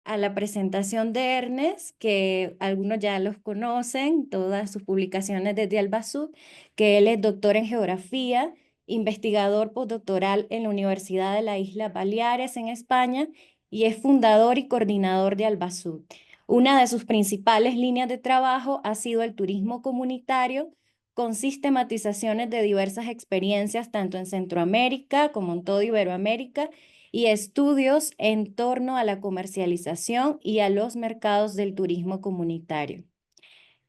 a la presentación de Ernest, que algunos ya los conocen, todas sus publicaciones desde Albazú, que él es doctor en geografía, investigador postdoctoral en la Universidad de las Islas Baleares en España y es fundador y coordinador de Albazú. Una de sus principales líneas de trabajo ha sido el turismo comunitario, con sistematizaciones de diversas experiencias tanto en Centroamérica como en toda Iberoamérica y estudios en torno a la comercialización y a los mercados del turismo comunitario.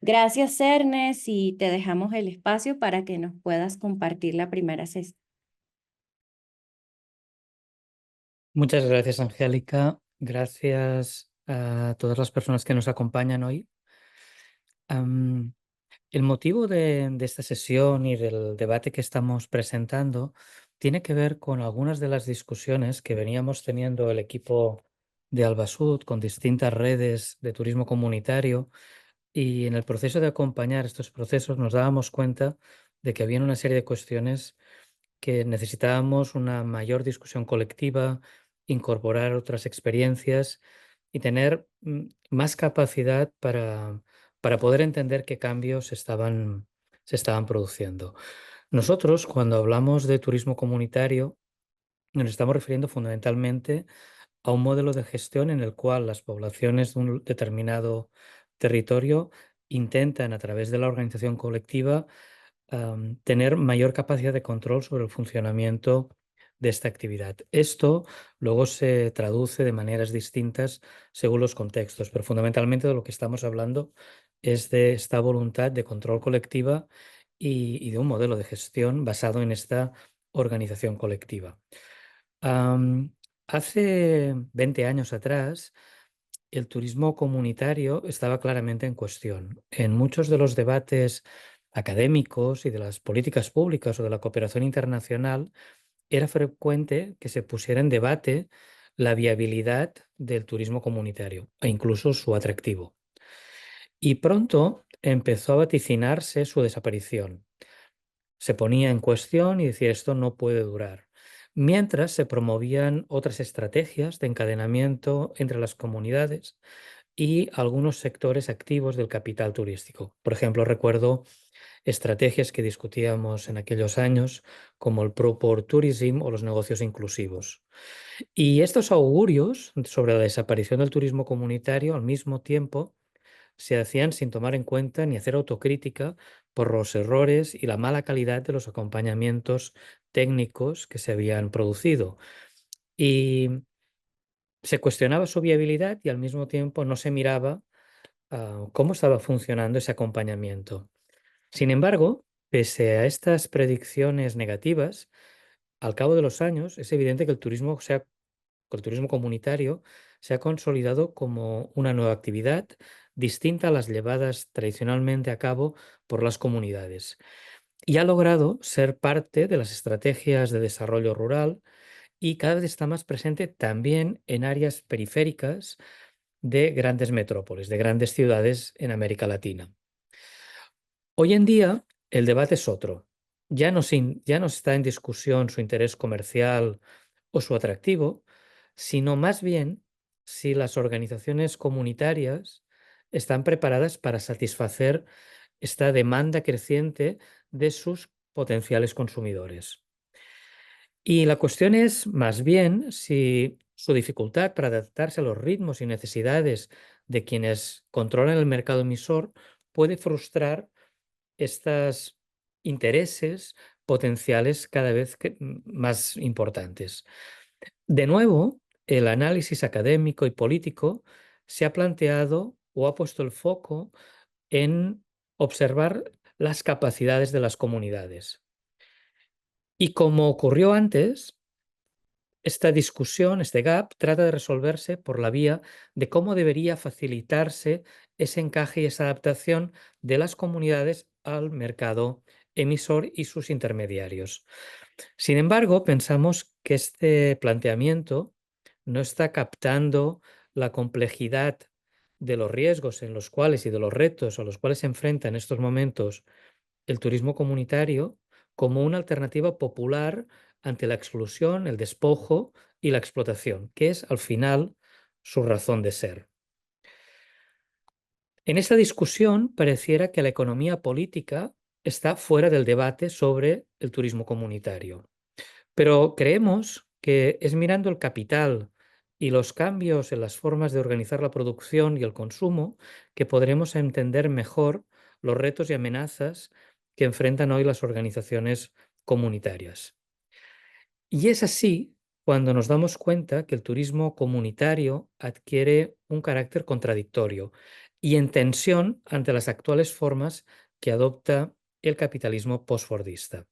Gracias, Ernest, y te dejamos el espacio para que nos puedas compartir la primera sesión. Muchas gracias, Angélica. Gracias a todas las personas que nos acompañan hoy. Am, el motivo de esta sesión y del debate que estamos presentando tiene que ver con algunas de las discusiones que veníamos teniendo el equipo de Albasud con distintas redes de turismo comunitario, y en el proceso de acompañar estos procesos nos dábamos cuenta de que había una serie de cuestiones que necesitábamos una mayor discusión colectiva, incorporar otras experiencias y tener más capacidad para poder entender qué cambios se estaban produciendo. Nosotros, cuando hablamos de turismo comunitario, nos estamos refiriendo fundamentalmente a un modelo de gestión en el cual las poblaciones de un determinado territorio intentan, a través de la organización colectiva, tener mayor capacidad de control sobre el funcionamiento de esta actividad. Esto luego se traduce de maneras distintas según los contextos, pero fundamentalmente de lo que estamos hablando es de esta voluntad de control colectiva y de un modelo de gestión basado en esta organización colectiva. Hace 20 años atrás, el turismo comunitario estaba claramente en cuestión. En muchos de los debates académicos y de las políticas públicas o de la cooperación internacional, era frecuente que se pusiera en debate la viabilidad del turismo comunitario e incluso su atractivo. Y pronto empezó a vaticinarse su desaparición. Se ponía en cuestión y decía esto no puede durar, mientras se promovían otras estrategias de encadenamiento entre las comunidades y algunos sectores activos del capital turístico. Por ejemplo, recuerdo estrategias que discutíamos en aquellos años, como el Pro-Port Tourism o los negocios inclusivos. Y estos augurios sobre la desaparición del turismo comunitario, al mismo tiempo, se hacían sin tomar en cuenta ni hacer autocrítica por los errores y la mala calidad de los acompañamientos técnicos que se habían producido. Y se cuestionaba su viabilidad y al mismo tiempo no se miraba cómo estaba funcionando ese acompañamiento. Sin embargo, pese a estas predicciones negativas, al cabo de los años es evidente que el turismo comunitario se ha consolidado como una nueva actividad distinta a las llevadas tradicionalmente a cabo por las comunidades y ha logrado ser parte de las estrategias de desarrollo rural y cada vez está más presente también en áreas periféricas de grandes metrópolis, de grandes ciudades en América Latina. Hoy en día el debate es otro. Ya no está en discusión su interés comercial o su atractivo, sino más bien si las organizaciones comunitarias están preparadas para satisfacer esta demanda creciente de sus potenciales consumidores. Y la cuestión es más bien si su dificultad para adaptarse a los ritmos y necesidades de quienes controlan el mercado emisor puede frustrar estos intereses potenciales cada vez más importantes. De nuevo, el análisis académico y político se ha planteado o ha puesto el foco en observar las capacidades de las comunidades. Y como ocurrió antes, esta discusión, este gap, trata de resolverse por la vía de cómo debería facilitarse ese encaje y esa adaptación de las comunidades al mercado emisor y sus intermediarios. Sin embargo, pensamos que este planteamiento no está captando la complejidad de los riesgos en los cuales y de los retos a los cuales se enfrenta en estos momentos el turismo comunitario como una alternativa popular ante la exclusión, el despojo y la explotación, que es al final su razón de ser. En esta discusión pareciera que la economía política está fuera del debate sobre el turismo comunitario, pero creemos que es mirando el capital y los cambios en las formas de organizar la producción y el consumo que podremos entender mejor los retos y amenazas que enfrentan hoy las organizaciones comunitarias. Y es así cuando nos damos cuenta que el turismo comunitario adquiere un carácter contradictorio y en tensión ante las actuales formas que adopta el capitalismo postfordista.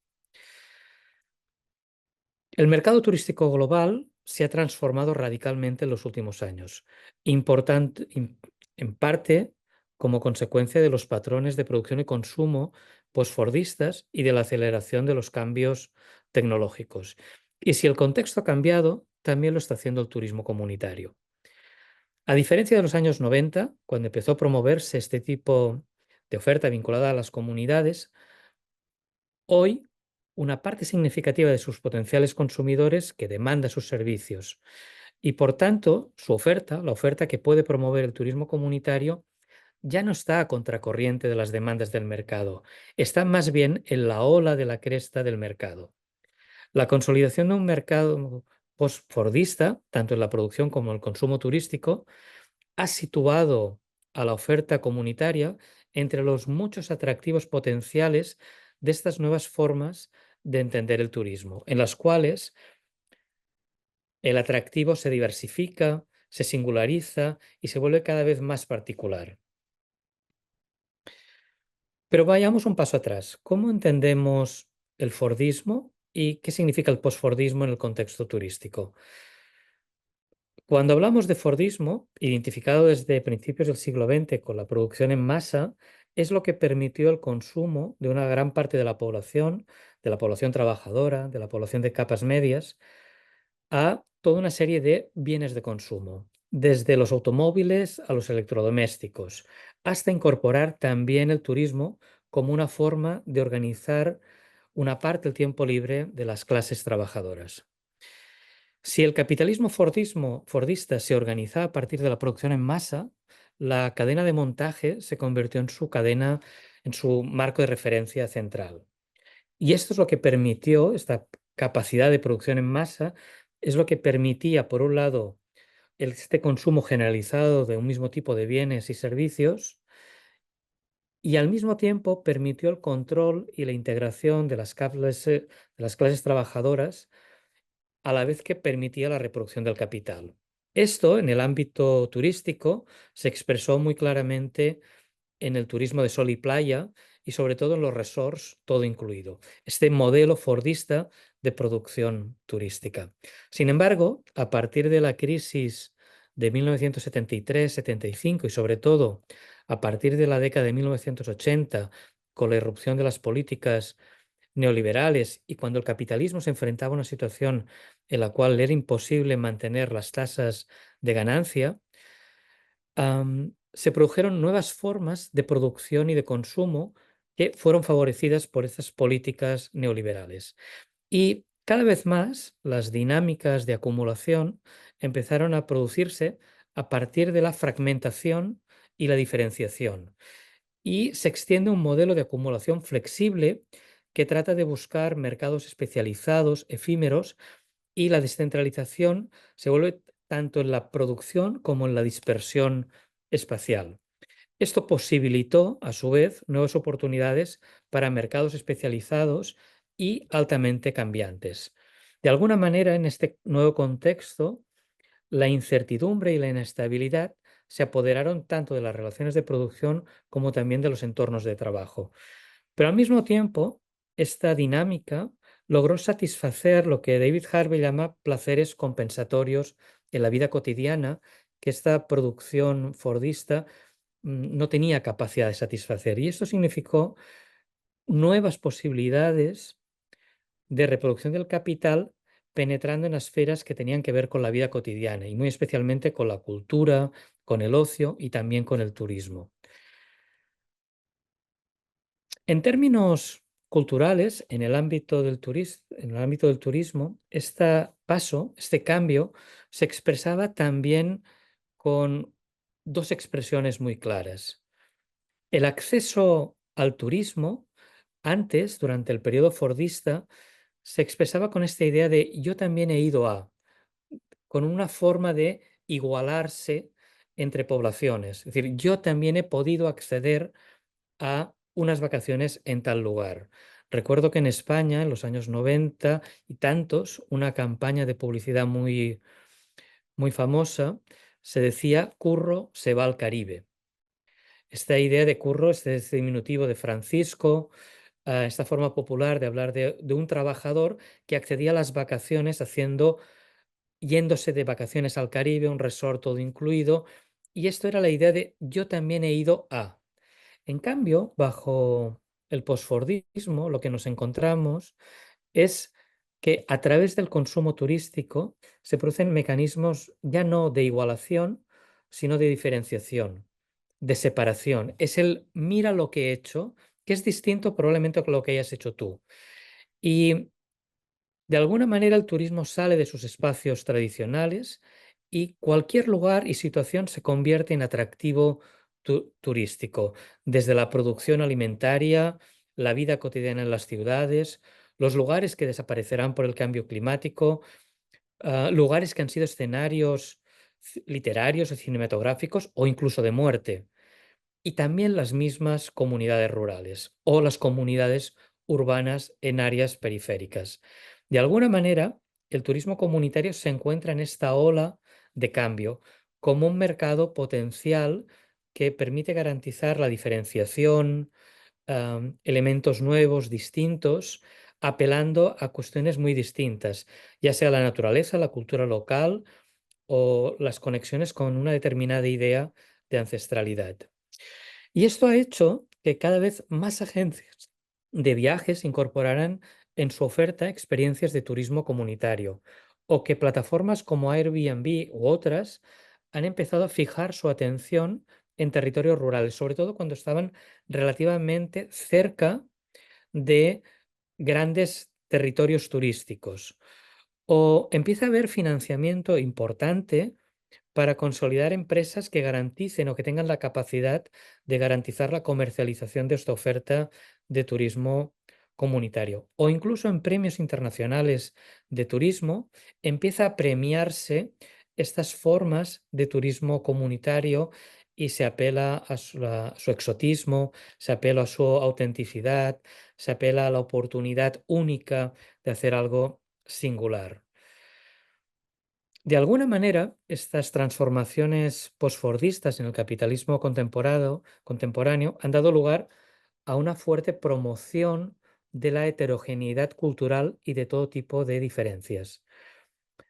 El mercado turístico global se ha transformado radicalmente en los últimos años, en parte como consecuencia de los patrones de producción y consumo postfordistas y de la aceleración de los cambios tecnológicos. Y si el contexto ha cambiado, también lo está haciendo el turismo comunitario. A diferencia de los años 90, cuando empezó a promoverse este tipo de oferta vinculada a las comunidades, hoy, una parte significativa de sus potenciales consumidores que demanda sus servicios y, por tanto, su oferta, la oferta que puede promover el turismo comunitario, ya no está a contracorriente de las demandas del mercado, está más bien en la ola de la cresta del mercado. La consolidación de un mercado postfordista, tanto en la producción como en el consumo turístico, ha situado a la oferta comunitaria entre los muchos atractivos potenciales de estas nuevas formas de entender el turismo, en las cuales el atractivo se diversifica, se singulariza y se vuelve cada vez más particular. Pero vayamos un paso atrás. ¿Cómo entendemos el Fordismo y qué significa el posfordismo en el contexto turístico? Cuando hablamos de Fordismo, identificado desde principios del siglo XX con la producción en masa, es lo que permitió el consumo de una gran parte de la población trabajadora, de la población de capas medias, a toda una serie de bienes de consumo, desde los automóviles a los electrodomésticos, hasta incorporar también el turismo como una forma de organizar una parte del tiempo libre de las clases trabajadoras. Si el capitalismo fordista se organiza a partir de la producción en masa, la cadena de montaje se convirtió en su cadena, en su marco de referencia central. Y esto es lo que permitió, esta capacidad de producción en masa, es lo que permitía, por un lado, este consumo generalizado de un mismo tipo de bienes y servicios, y al mismo tiempo permitió el control y la integración de de las clases trabajadoras a la vez que permitía la reproducción del capital. Esto, en el ámbito turístico, se expresó muy claramente en el turismo de sol y playa y sobre todo en los resorts, todo incluido. Este modelo fordista de producción turística. Sin embargo, a partir de la crisis de 1973-75 y sobre todo a partir de la década de 1980, con la irrupción de las políticas neoliberales y cuando el capitalismo se enfrentaba a una situación en la cual era imposible mantener las tasas de ganancia, se produjeron nuevas formas de producción y de consumo que fueron favorecidas por estas políticas neoliberales. Y cada vez más las dinámicas de acumulación empezaron a producirse a partir de la fragmentación y la diferenciación. Y se extiende un modelo de acumulación flexible que trata de buscar mercados especializados, efímeros, y la descentralización se vuelve tanto en la producción como en la dispersión espacial. Esto posibilitó, a su vez, nuevas oportunidades para mercados especializados y altamente cambiantes. De alguna manera, en este nuevo contexto, la incertidumbre y la inestabilidad se apoderaron tanto de las relaciones de producción como también de los entornos de trabajo. Pero al mismo tiempo, esta dinámica logró satisfacer lo que David Harvey llama placeres compensatorios en la vida cotidiana, que esta producción fordista no tenía capacidad de satisfacer. Y esto significó nuevas posibilidades de reproducción del capital penetrando en esferas que tenían que ver con la vida cotidiana y muy especialmente con la cultura, con el ocio y también con el turismo. En términos culturales, en el ámbito del turismo, este paso, este cambio, se expresaba también con dos expresiones muy claras. El acceso al turismo, antes, durante el periodo fordista, se expresaba con esta idea de yo también he ido a, con una forma de igualarse entre poblaciones. Es decir, yo también he podido acceder a unas vacaciones en tal lugar. Recuerdo que en España, en los años 90 y tantos, una campaña de publicidad muy famosa se decía Curro se va al Caribe. Esta idea de curro, este diminutivo de Francisco, esta forma popular de hablar de un trabajador que accedía a las vacaciones yéndose de vacaciones al Caribe, un resort todo incluido, y esto era la idea de yo también he ido a. En cambio, bajo el posfordismo, lo que nos encontramos es que a través del consumo turístico se producen mecanismos ya no de igualación, sino de diferenciación, de separación. Es el mira lo que he hecho, que es distinto probablemente a lo que hayas hecho tú. Y de alguna manera el turismo sale de sus espacios tradicionales y cualquier lugar y situación se convierte en atractivo turístico, desde la producción alimentaria, la vida cotidiana en las ciudades, los lugares que desaparecerán por el cambio climático, lugares que han sido escenarios literarios o cinematográficos o incluso de muerte, y también las mismas comunidades rurales o las comunidades urbanas en áreas periféricas. De alguna manera, el turismo comunitario se encuentra en esta ola de cambio como un mercado potencial que permite garantizar la diferenciación, elementos nuevos, distintos, apelando a cuestiones muy distintas, ya sea la naturaleza, la cultura local o las conexiones con una determinada idea de ancestralidad. Y esto ha hecho que cada vez más agencias de viajes incorporaran en su oferta experiencias de turismo comunitario, o que plataformas como Airbnb u otras han empezado a fijar su atención en territorios rurales, sobre todo cuando estaban relativamente cerca de grandes territorios turísticos. O empieza a haber financiamiento importante para consolidar empresas que garanticen o que tengan la capacidad de garantizar la comercialización de esta oferta de turismo comunitario. O incluso en premios internacionales de turismo empieza a premiarse estas formas de turismo comunitario y se apela a su exotismo, se apela a su autenticidad, se apela a la oportunidad única de hacer algo singular. De alguna manera, estas transformaciones posfordistas en el capitalismo contemporáneo han dado lugar a una fuerte promoción de la heterogeneidad cultural y de todo tipo de diferencias.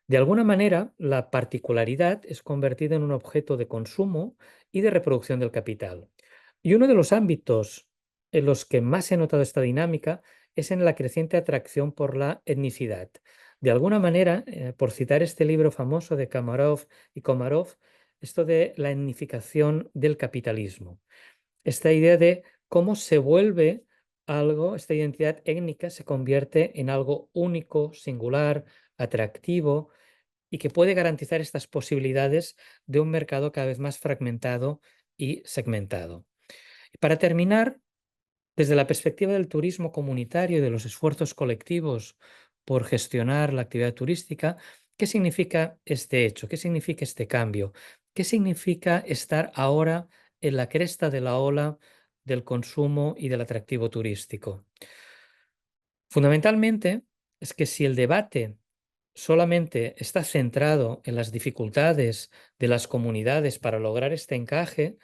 De alguna manera, la particularidad es convertida en un objeto de consumo y de reproducción del capital. Y uno de los ámbitos en los que más se ha notado esta dinámica es en la creciente atracción por la etnicidad. De alguna manera, por citar este libro famoso de Kamarov y Komarov, esto de la etnificación del capitalismo, esta idea de cómo se vuelve algo, esta identidad étnica se convierte en algo único, singular, atractivo y que puede garantizar estas posibilidades de un mercado cada vez más fragmentado y segmentado. Y para terminar, desde la perspectiva del turismo comunitario y de los esfuerzos colectivos por gestionar la actividad turística, ¿qué significa este hecho? ¿Qué significa este cambio? ¿Qué significa estar ahora en la cresta de la ola del consumo y del atractivo turístico? Fundamentalmente es que si el debate solamente está centrado en las dificultades de las comunidades para lograr este encaje,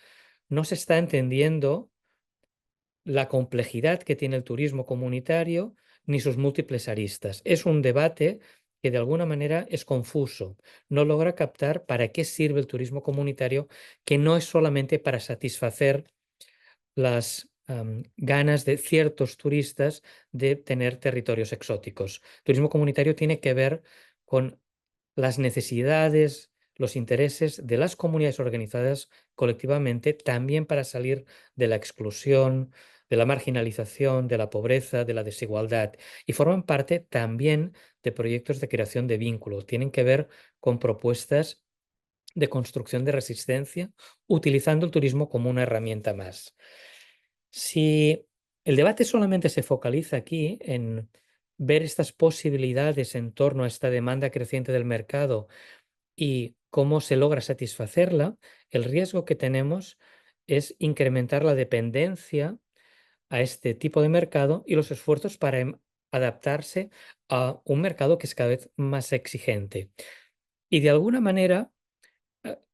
no se está entendiendo la complejidad que tiene el turismo comunitario ni sus múltiples aristas. Es un debate que de alguna manera es confuso, no logra captar para qué sirve el turismo comunitario, que no es solamente para satisfacer las ganas de ciertos turistas de tener territorios exóticos. Turismo comunitario tiene que ver con las necesidades, los intereses de las comunidades organizadas colectivamente, también para salir de la exclusión, de la marginalización, de la pobreza, de la desigualdad, y forman parte también de proyectos de creación de vínculos. Tienen que ver con propuestas de construcción de resistencia, utilizando el turismo como una herramienta más. Si el debate solamente se focaliza aquí en ver estas posibilidades en torno a esta demanda creciente del mercado y cómo se logra satisfacerla, el riesgo que tenemos es incrementar la dependencia a este tipo de mercado y los esfuerzos para adaptarse a un mercado que es cada vez más exigente. Y de alguna manera,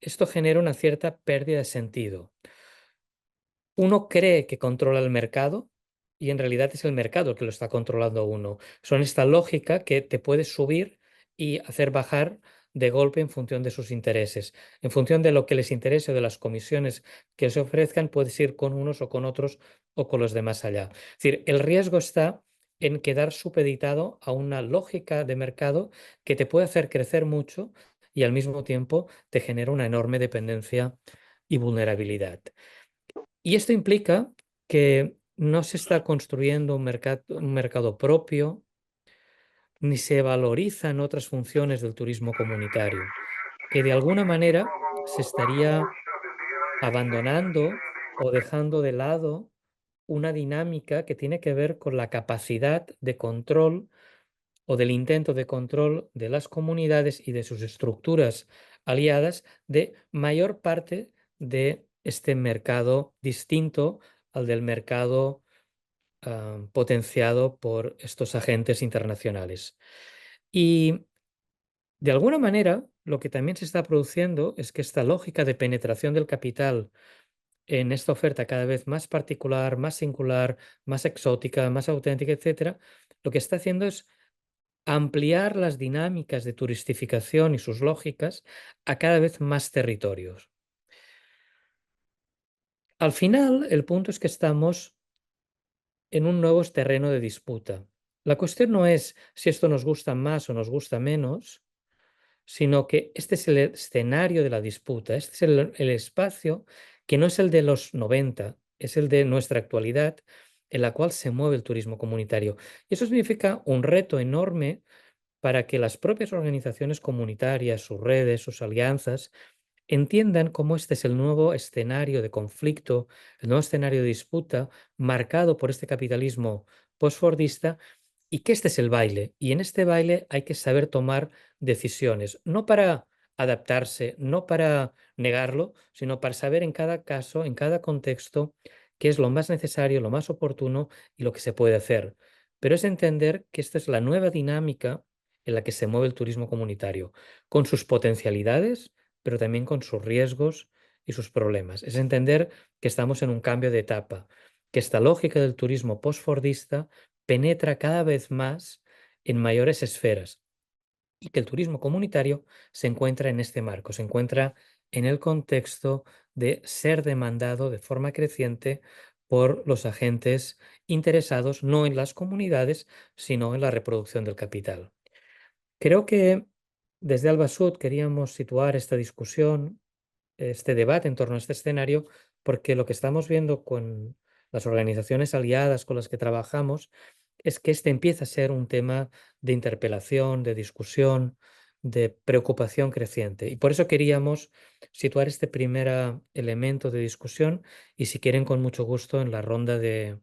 esto genera una cierta pérdida de sentido. Uno cree que controla el mercado y en realidad es el mercado el que lo está controlando a uno. Son esta lógica que te puede subir y hacer bajar de golpe en función de sus intereses. En función de lo que les interese o de las comisiones que se ofrezcan, puedes ir con unos o con otros o con los de más allá. Es decir, el riesgo está en quedar supeditado a una lógica de mercado que te puede hacer crecer mucho y al mismo tiempo te genera una enorme dependencia y vulnerabilidad. Y esto implica que no se está construyendo un mercado propio, ni se valorizan otras funciones del turismo comunitario, que de alguna manera se estaría abandonando o dejando de lado una dinámica que tiene que ver con la capacidad de control o del intento de control de las comunidades y de sus estructuras aliadas de mayor parte de este mercado distinto al del mercado potenciado por estos agentes internacionales. Y de alguna manera, lo que también se está produciendo es que esta lógica de penetración del capital en esta oferta cada vez más particular, más singular, más exótica, más auténtica, etcétera, lo que está haciendo es ampliar las dinámicas de turistificación y sus lógicas a cada vez más territorios. Al final, el punto es que estamos en un nuevo terreno de disputa. La cuestión no es si esto nos gusta más o nos gusta menos, sino que este es el escenario de la disputa, este es el espacio que no es el de los 90, es el de nuestra actualidad, en la cual se mueve el turismo comunitario. Y eso significa un reto enorme para que las propias organizaciones comunitarias, sus redes, sus alianzas, entiendan cómo este es el nuevo escenario de conflicto, el nuevo escenario de disputa marcado por este capitalismo postfordista y que este es el baile. Y en este baile hay que saber tomar decisiones, no para adaptarse, no para negarlo, sino para saber en cada caso, en cada contexto, qué es lo más necesario, lo más oportuno y lo que se puede hacer. Pero es entender que esta es la nueva dinámica en la que se mueve el turismo comunitario, con sus potencialidades, pero también con sus riesgos y sus problemas. Es entender que estamos en un cambio de etapa, que esta lógica del turismo postfordista penetra cada vez más en mayores esferas y que el turismo comunitario se encuentra en este marco, se encuentra en el contexto de ser demandado de forma creciente por los agentes interesados no en las comunidades, sino en la reproducción del capital. Creo que desde Alba Sud queríamos situar esta discusión, este debate en torno a este escenario, porque lo que estamos viendo con las organizaciones aliadas con las que trabajamos es que este empieza a ser un tema de interpelación, de discusión, de preocupación creciente. Y por eso queríamos situar este primer elemento de discusión y si quieren con mucho gusto en la ronda de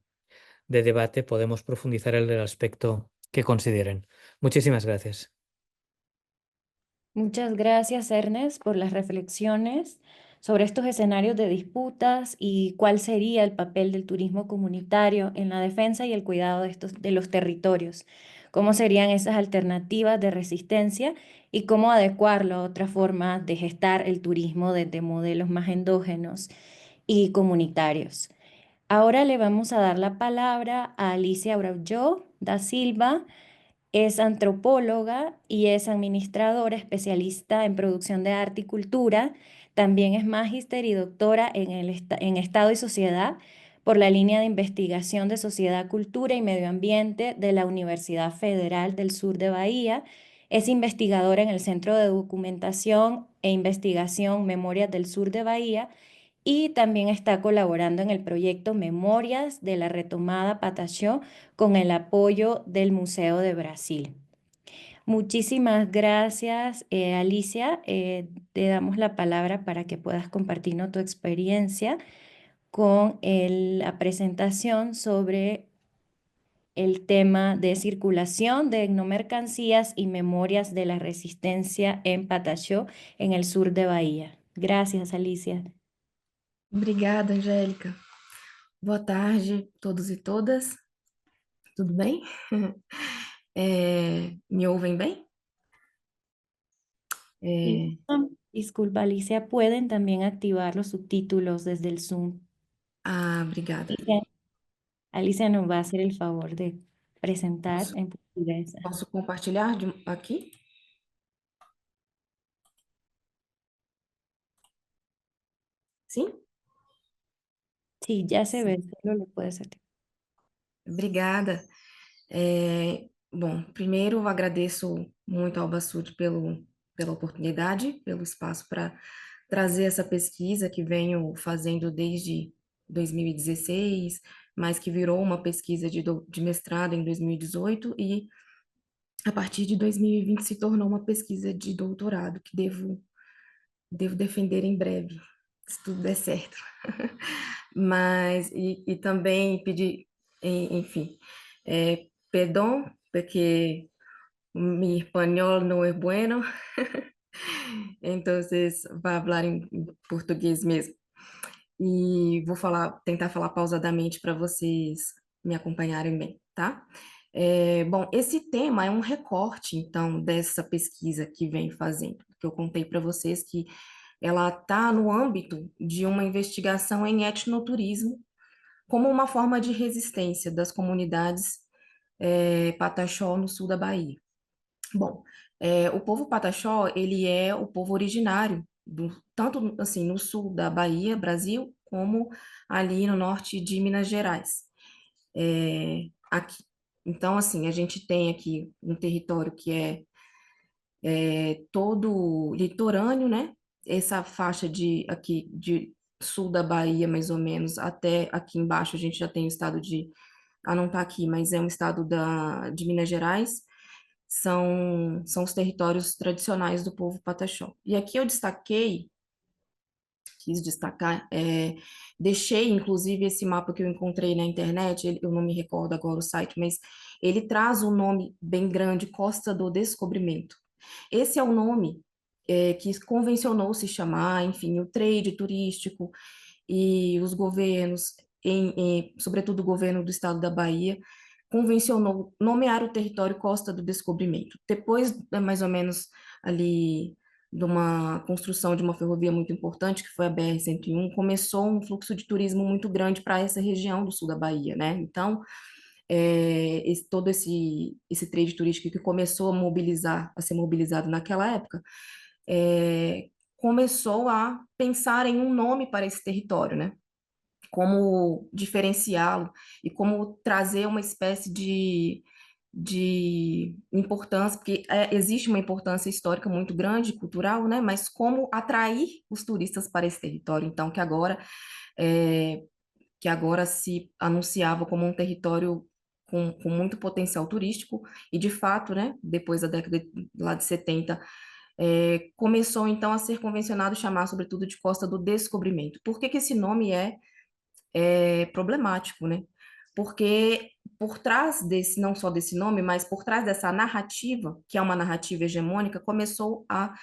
debate podemos profundizar en el aspecto que consideren. Muchísimas gracias. Muchas gracias, Ernest, por las reflexiones sobre estos escenarios de disputas y cuál sería el papel del turismo comunitario en la defensa y el cuidado de los territorios, cómo serían esas alternativas de resistencia y cómo adecuarlo a otras formas de gestar el turismo desde modelos más endógenos y comunitarios. Ahora le vamos a dar la palabra a Alicia Araujo da Silva. Es antropóloga y es administradora especialista en producción de arte y cultura. También es magíster y doctora en Estado y Sociedad por la línea de investigación de Sociedad, Cultura y Medio Ambiente de la Universidad Federal del Sur de Bahía. Es investigadora en el Centro de Documentación e Investigación Memorias del Sur de Bahía y también está colaborando en el proyecto Memorias de la Retomada Pataxó con el apoyo del Museo de Brasil. Muchísimas gracias, Alicia. Te damos la palabra para que puedas compartirnos tu experiencia con la presentación sobre el tema de circulación de etnomercancías y memorias de la resistencia en Patachó, en el sur de Bahía. Gracias, Alicia. Obrigada, Angélica. Boa tarde, todos e todas. Tudo bem? Me ouvem bem? Y, É, disculpa, Alicia, pueden también activar los subtítulos desde el Zoom. obrigada. Alicia, Alicia nos va a hacer el favor de presentar Posso, en portugués. posso compartilhar aqui? Sim? Sí, ya se Sim. ve, solo lo puedes hacer. Obrigada. Bom, primeiro eu agradeço muito ao Bassud pela oportunidade, pelo espaço para trazer essa pesquisa que venho fazendo desde 2016, mas que virou uma pesquisa de mestrado em 2018 e a partir de 2020 se tornou uma pesquisa de doutorado que devo defender em breve, se tudo der certo. Mas, e também pedir, enfim, perdão, porque mi español no es bueno, entonces vai falar em português mesmo. E vou tentar falar pausadamente para vocês me acompanharem bem, tá? Bom, esse tema é um recorte, então, dessa pesquisa que vem fazendo, que eu contei para vocês que ela está no âmbito de uma investigação em etnoturismo, como uma forma de resistência das comunidades Pataxó no sul da Bahia. Bom, o povo Pataxó, ele é o povo originário, tanto assim no sul da Bahia, Brasil, como ali no norte de Minas Gerais. Aqui. Então, assim, a gente tem aqui um território que é todo litorâneo, né? Essa faixa de aqui de sul da Bahia, mais ou menos, até aqui embaixo a gente já tem o estado não está aqui, mas é um estado de Minas Gerais, são os territórios tradicionais do povo Pataxó. E aqui eu quis destacar, deixei inclusive esse mapa que eu encontrei na internet, eu não me recordo agora o site, mas ele traz um nome bem grande, Costa do Descobrimento. Esse é o nome que convencionou se chamar, enfim, o trade turístico e os governos, sobretudo o governo do estado da Bahia, convencionou nomear o território Costa do Descobrimento. Depois, mais ou menos ali de uma construção de uma ferrovia muito importante, que foi a BR-101, começou um fluxo de turismo muito grande para essa região do sul da Bahia, né? Então, todo esse trade turístico que começou a ser mobilizado naquela época, começou a pensar em um nome para esse território, né? Como diferenciá-lo e como trazer uma espécie de importância, porque existe uma importância histórica muito grande, cultural, né? Mas como atrair os turistas para esse território, então, é, que agora se anunciava como um território com muito potencial turístico, e de fato, né, depois da década lá de 70, começou então a ser convencionado chamar, sobretudo, de Costa do Descobrimento. Por que que esse nome é problemático, né? Porque por trás desse, não só desse nome, mas por trás dessa narrativa, que é uma narrativa hegemônica, começou a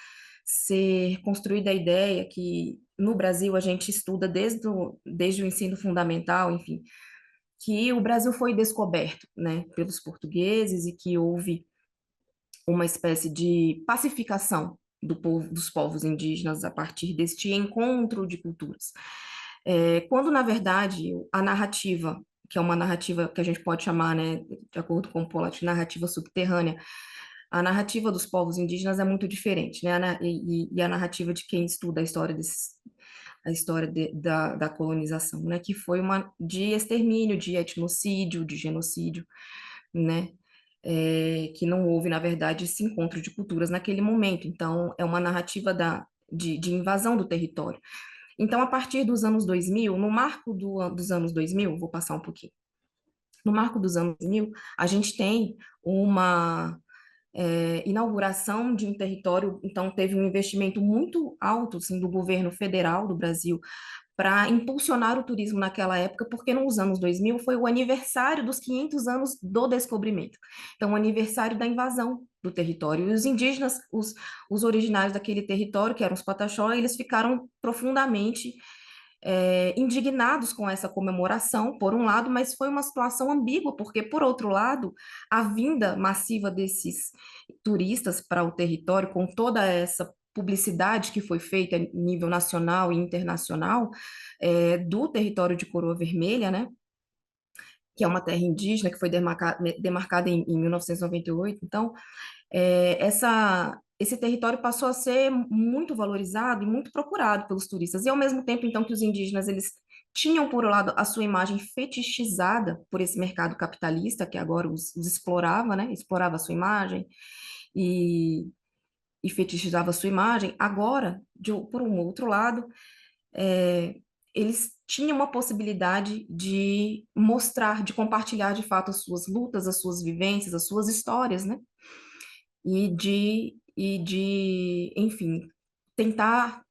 ser construída a ideia que no Brasil a gente estuda desde o ensino fundamental, enfim, que o Brasil foi descoberto, né, pelos portugueses e que houve uma espécie de pacificação dos povos indígenas a partir deste encontro de culturas. Quando, na verdade, a narrativa, que é uma narrativa que a gente pode chamar, né, de acordo com o Polat, narrativa subterrânea, a narrativa dos povos indígenas é muito diferente, né, e a narrativa de quem estuda a história da colonização, né, que foi uma de extermínio, de etnocídio, de genocídio, né, que não houve, na verdade, esse encontro de culturas naquele momento. Então, é uma narrativa de invasão do território. Então, a partir dos anos 2000, no marco dos anos 2000, vou passar um pouquinho, no marco dos anos 2000, a gente tem uma inauguração de um território, então teve um investimento muito alto, assim, do governo federal do Brasil para impulsionar o turismo naquela época, porque nos anos 2000 foi o aniversário dos 500 anos do descobrimento. Então, o aniversário da invasão do território. E os indígenas, os originários daquele território, que eram os Pataxó, eles ficaram profundamente indignados com essa comemoração, por um lado, mas foi uma situação ambígua, porque, por outro lado, a vinda massiva desses turistas para o território, com toda essa publicidade que foi feita em nível nacional e internacional, do território de Coroa Vermelha, né? Que é uma terra indígena que foi demarcada em 1998. Então, esse território passou a ser muito valorizado e muito procurado pelos turistas. E ao mesmo tempo, então, que os indígenas eles tinham, por um lado, a sua imagem fetichizada por esse mercado capitalista que agora os explorava, né? Explorava a sua imagem e, e fetichizava a sua imagem. Agora, por um outro lado, é, eles tinham uma possibilidade de mostrar, de compartilhar de fato as suas lutas, as suas vivências, as suas histórias, né? Enfim, tentar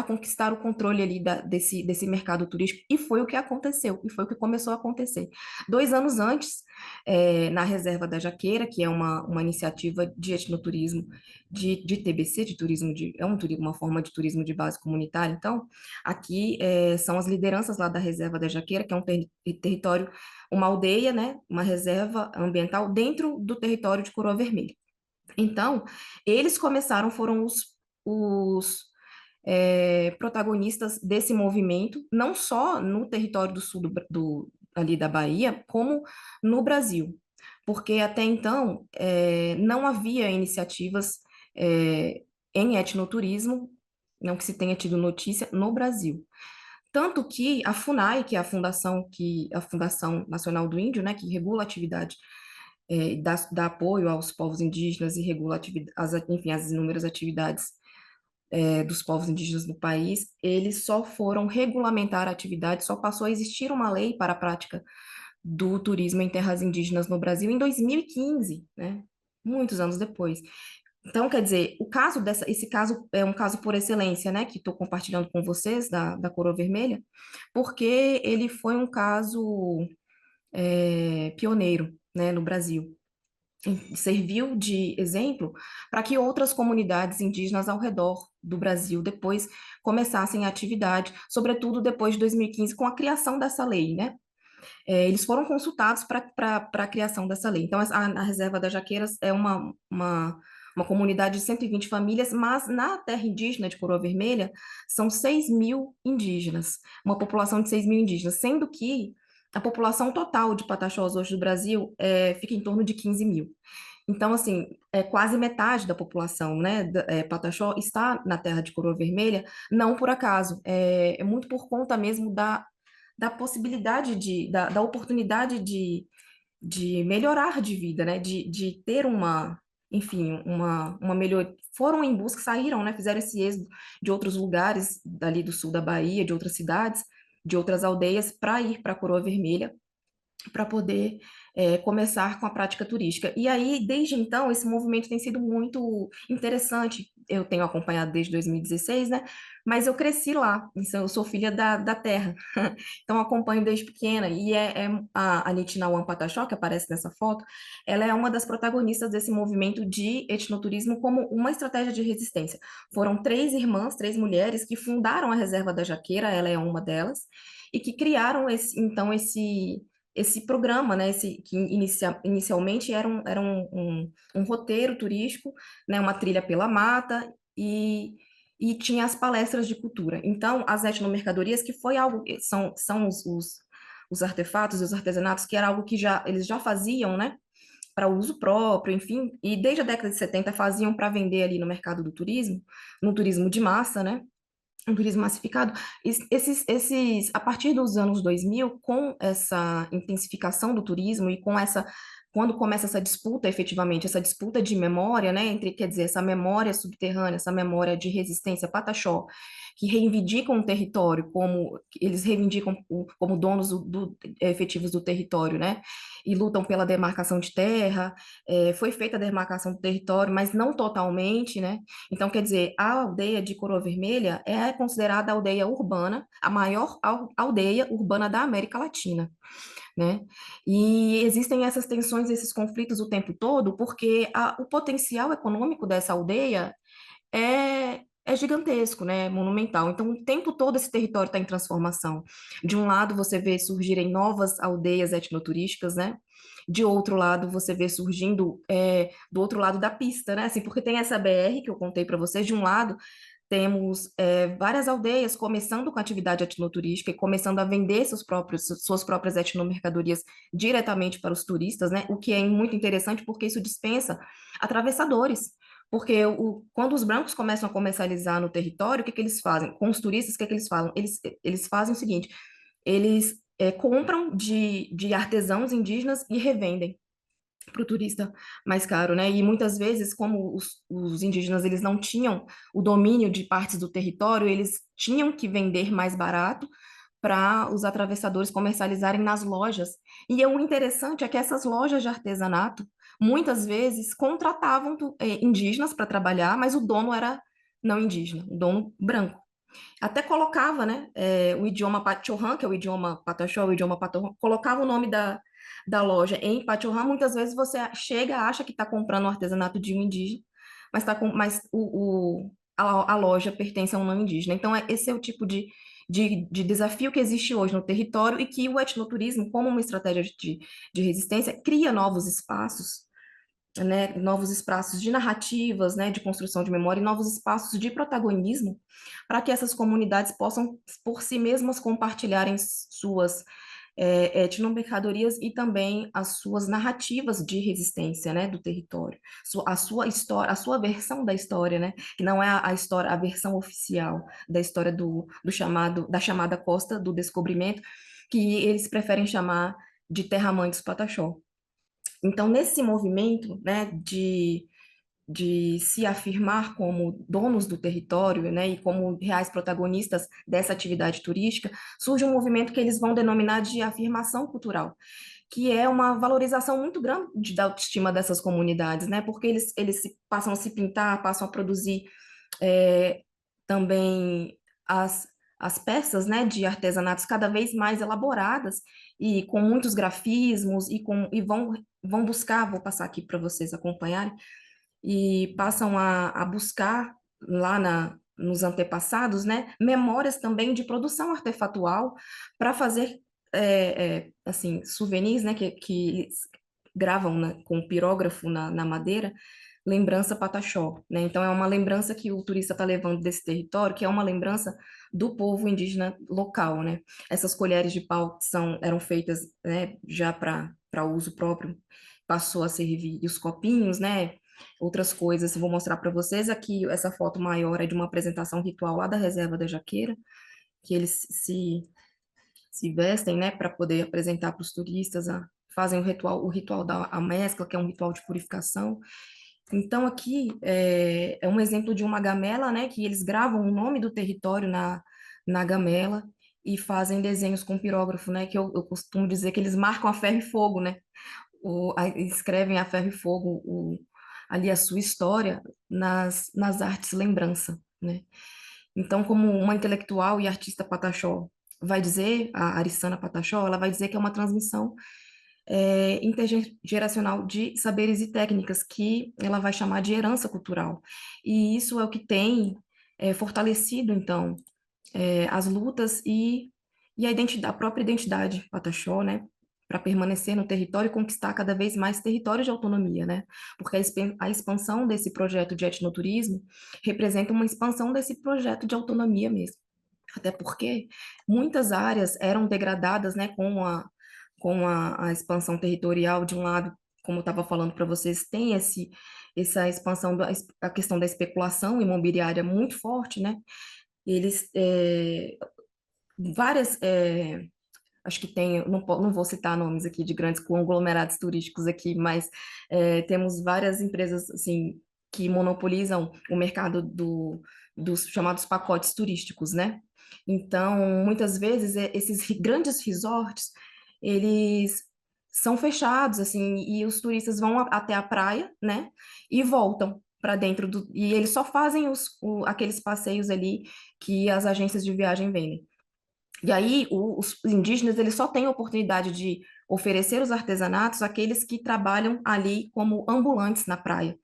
conquistar o controle ali desse mercado turístico, e foi o que aconteceu, e foi o que começou a acontecer. 2 anos antes, na Reserva da Jaqueira, que é uma iniciativa de etnoturismo, de TBC, uma forma de turismo de base comunitária. Então, aqui são as lideranças lá da Reserva da Jaqueira, que é um território, uma aldeia, né, uma reserva ambiental dentro do território de Coroa Vermelha. Então, eles foram os protagonistas desse movimento, não só no território do sul ali da Bahia, como no Brasil, porque até então não havia iniciativas em etnoturismo, não que se tenha tido notícia, no Brasil. Tanto que a FUNAI, que é a Fundação Nacional do Índio, né, que regula a atividade dá apoio aos povos indígenas e regula enfim, as inúmeras atividades dos povos indígenas do país, eles só foram regulamentar a atividade, só passou a existir uma lei para a prática do turismo em terras indígenas no Brasil em 2015, né? Muitos anos depois. Então, quer dizer, esse caso é um caso por excelência, né, que estou compartilhando com vocês, da Coroa Vermelha, porque ele foi um caso pioneiro, né, no Brasil. Serviu de exemplo para que outras comunidades indígenas ao redor do Brasil depois começassem a atividade, sobretudo depois de 2015, com a criação dessa lei, né? Eles foram consultados para a criação dessa lei. Então, a Reserva das Jaqueiras é uma comunidade de 120 famílias, mas na terra indígena de Coroa Vermelha são 6.000 indígenas, uma população de 6.000 indígenas, sendo que a população total de Pataxós hoje do Brasil fica em torno de 15.000. Então, assim, quase metade da população, né, Pataxó está na terra de Coroa Vermelha, não por acaso, é muito por conta mesmo da possibilidade da oportunidade de melhorar de vida, né, de ter enfim, uma melhoria. Foram em busca, saíram, né, fizeram esse êxodo de outros lugares, dali do sul da Bahia, de outras cidades, de outras aldeias, para ir para a Coroa Vermelha, para poder começar com a prática turística. E aí, desde então, esse movimento tem sido muito interessante. Eu tenho acompanhado desde 2016, né? Mas eu cresci lá, então eu sou filha da terra, então acompanho desde pequena. E a Nitinauã Pataxó, que aparece nessa foto, ela é uma das protagonistas desse movimento de etnoturismo como uma estratégia de resistência. Foram 3 mulheres que fundaram a Reserva da Jaqueira, ela é uma delas, e que criaram esse programa, né, que inicialmente era um roteiro turístico, né, uma trilha pela mata, e tinha as palestras de cultura. Então, as etnomercadorias, que foi algo, são os artefatos e os artesanatos, que era algo que eles já faziam, né, para uso próprio, enfim, e desde a década de 70 faziam para vender ali no mercado do turismo, no turismo de massa, né, um turismo massificado. A partir dos anos 2000, com essa intensificação do turismo e com essa quando começa essa disputa, efetivamente, essa disputa de memória, né, entre, quer dizer, essa memória subterrânea, essa memória de resistência pataxó, que reivindicam o território, como eles reivindicam como donos efetivos do território, né, e lutam pela demarcação de terra, foi feita a demarcação do território, mas não totalmente, né, então, quer dizer, a aldeia de Coroa Vermelha é considerada a aldeia urbana, a maior aldeia urbana da América Latina, né? E existem essas tensões, esses conflitos o tempo todo, porque o potencial econômico dessa aldeia é gigantesco, né? Monumental. Então, o tempo todo esse território está em transformação. De um lado, você vê surgirem novas aldeias etnoturísticas, né? De outro lado, você vê surgindo do outro lado da pista, né? Assim, porque tem essa BR que eu contei para vocês. De um lado, temos várias aldeias começando com atividade etnoturística e começando a vender suas próprias etnomercadorias diretamente para os turistas, né? O que é muito interessante porque isso dispensa atravessadores. Porque quando os brancos começam a comercializar no território, o que que eles fazem? Com os turistas, o que que eles fazem? Eles fazem o seguinte, eles compram de artesãos indígenas e revendem para o turista mais caro, né? E muitas vezes, como os indígenas eles não tinham o domínio de partes do território, eles tinham que vender mais barato para os atravessadores comercializarem nas lojas. E o interessante é que essas lojas de artesanato muitas vezes contratavam indígenas para trabalhar, mas o dono era não indígena, o dono branco. Até colocava, né, o idioma Pachorrã, que é o idioma Pataxó, o idioma Patorrã, colocava o nome da loja em Pachorrã. Muitas vezes você chega, acha que está comprando um artesanato de um indígena, mas a loja pertence a um não indígena. Então, esse é o tipo de desafio que existe hoje no território e que o etnoturismo, como uma estratégia de resistência, cria novos espaços, né, novos espaços de narrativas, né, de construção de memória e novos espaços de protagonismo para que essas comunidades possam, por si mesmas, compartilharem suas etnomercadorias e também as suas narrativas de resistência, né, do território, a sua história, a sua versão da história, né, que não é a história, a versão oficial da história da chamada Costa do Descobrimento, que eles preferem chamar de Terra-mãe dos Pataxó. Então, nesse movimento, né, de se afirmar como donos do território, né, e como reais protagonistas dessa atividade turística, surge um movimento que eles vão denominar de afirmação cultural, que é uma valorização muito grande da autoestima dessas comunidades, né, porque eles passam a se pintar, passam a produzir também as peças, né, de artesanatos cada vez mais elaboradas e com muitos grafismos e vão buscar, vou passar aqui para vocês acompanharem, e passam a buscar lá nos antepassados, né, memórias também de produção artefatual para fazer assim souvenirs, né, que eles gravam com pirógrafo na madeira, lembrança Pataxó, né? Então é uma lembrança que o turista está levando desse território, que é uma lembrança do povo indígena local, né? Essas colheres de pau eram feitas, né, já para uso próprio, passou a servir e os copinhos, né? Outras coisas, vou mostrar para vocês aqui. Essa foto maior é de uma apresentação ritual lá da Reserva da Jaqueira, que eles se vestem, né, para poder apresentar para os turistas, fazem o ritual da a mescla, que é um ritual de purificação. Então, aqui é um exemplo de uma gamela, né, que eles gravam o nome do território na gamela e fazem desenhos com pirógrafo, né, que eu costumo dizer que eles marcam a ferro e fogo, né, escrevem a ferro e fogo ali a sua história nas artes lembrança, né. Então, como uma intelectual e artista Pataxó vai dizer, a Arissana Pataxó, ela vai dizer que é uma transmissão intergeracional de saberes e técnicas que ela vai chamar de herança cultural. E isso é o que tem fortalecido, então, as lutas e a própria identidade Pataxó, né, para permanecer no território e conquistar cada vez mais território de autonomia, né, porque a expansão desse projeto de etnoturismo representa uma expansão desse projeto de autonomia mesmo. Até porque muitas áreas eram degradadas, né, com a expansão territorial. De um lado, como eu estava falando para vocês, tem essa expansão, a questão da especulação imobiliária muito forte, né? Eles, várias acho que tem, não vou citar nomes aqui de grandes conglomerados turísticos aqui, mas temos várias empresas assim que monopolizam o mercado dos chamados pacotes turísticos, né? Então, muitas vezes esses grandes resorts, eles são fechados assim e os turistas vão até a praia, né? E voltam para dentro e eles só fazem aqueles passeios ali que as agências de viagem vendem. E aí, os indígenas, eles só têm a oportunidade de oferecer os artesanatos àqueles que trabalham ali como ambulantes na praia.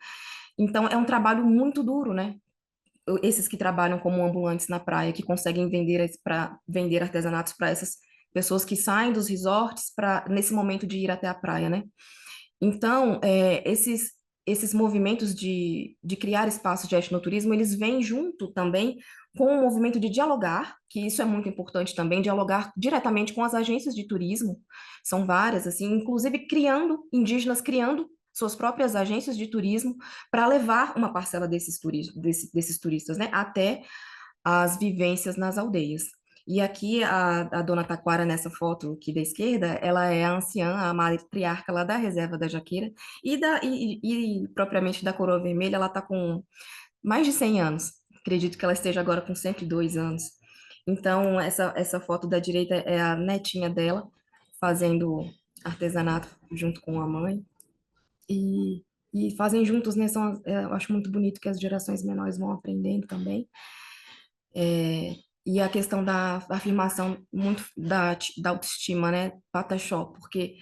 Então, é um trabalho muito duro, né? Esses que trabalham como ambulantes na praia, que conseguem para vender artesanatos para essas pessoas que saem dos resorts para nesse momento de ir até a praia, né? Então, esses movimentos de criar espaços de etnoturismo, eles vêm junto também com o movimento de dialogar, que isso é muito importante também, dialogar diretamente com as agências de turismo, são várias, assim, inclusive indígenas criando suas próprias agências de turismo para levar uma parcela desses turistas, né, até as vivências nas aldeias. E aqui a dona Taquara, nessa foto aqui da esquerda, ela é a anciã, a matriarca lá da reserva da Jaqueira, e propriamente da Coroa Vermelha, ela está com mais de 100 anos. Acredito que ela esteja agora com 102 anos. Então, essa foto da direita é a netinha dela, fazendo artesanato junto com a mãe. E, e fazem juntos, né? Eu acho muito bonito que as gerações menores vão aprendendo também. E a questão da afirmação muito da autoestima, né? Pataxó, porque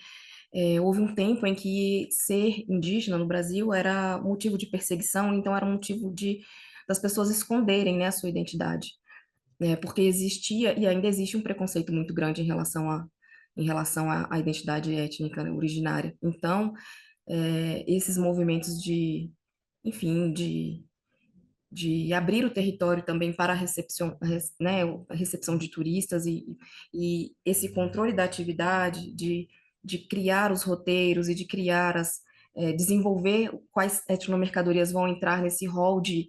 houve um tempo em que ser indígena no Brasil era motivo de perseguição, então era um motivo das pessoas esconderem, né, a sua identidade, né? Porque existia e ainda existe um preconceito muito grande em relação à identidade étnica, né, originária. Então, esses movimentos enfim, de abrir o território também para né, a recepção de turistas e esse controle da atividade, de criar os roteiros e de desenvolver quais etnomercadorias vão entrar nesse rol de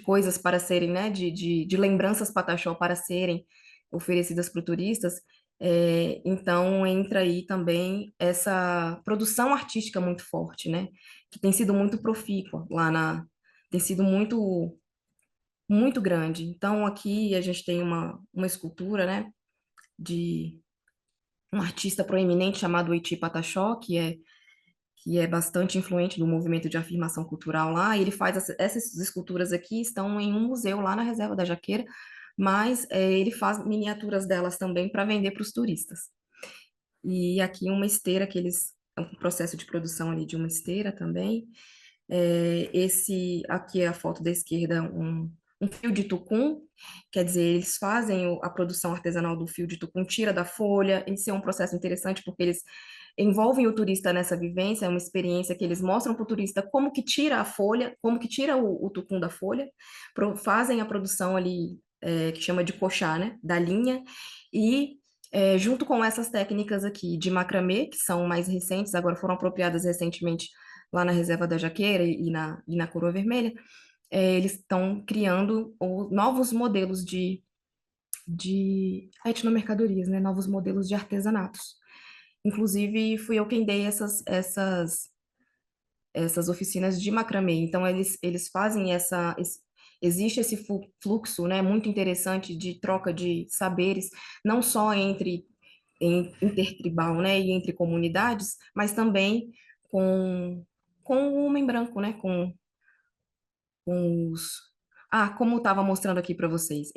coisas para serem, né, de lembranças pataxó para serem oferecidas para os turistas. Então entra aí também essa produção artística muito forte, né, que tem sido muito profícua tem sido muito, muito grande. Então, aqui a gente tem uma escultura, né, de um artista proeminente chamado Oiti Pataxó, que é bastante influente no movimento de afirmação cultural lá, e ele faz essas esculturas aqui, estão em um museu lá na Reserva da Jaqueira, mas ele faz miniaturas delas também para vender para os turistas. E aqui uma esteira é um processo de produção ali de uma esteira também. Esse aqui é a foto da esquerda, um fio de tucum, quer dizer, eles fazem a produção artesanal do fio de tucum, tira da folha. Isso é um processo interessante porque eles envolvem o turista nessa vivência, é uma experiência que eles mostram para o turista como que tira a folha, como que tira o tucum da folha, fazem a produção ali, que chama de coxá, né, da linha, e junto com essas técnicas aqui de macramê, que são mais recentes, agora foram apropriadas recentemente lá na Reserva da Jaqueira e na Coroa Vermelha, eles estão criando novos modelos de etnomercadorias, né? Novos modelos de artesanatos. Inclusive, fui eu quem dei essas oficinas de macramê. Então, eles fazem existe esse fluxo, né, muito interessante de troca de saberes, não só intertribal, né, e entre comunidades, mas também com, com o homem branco, né, com os... como estava mostrando aqui para vocês,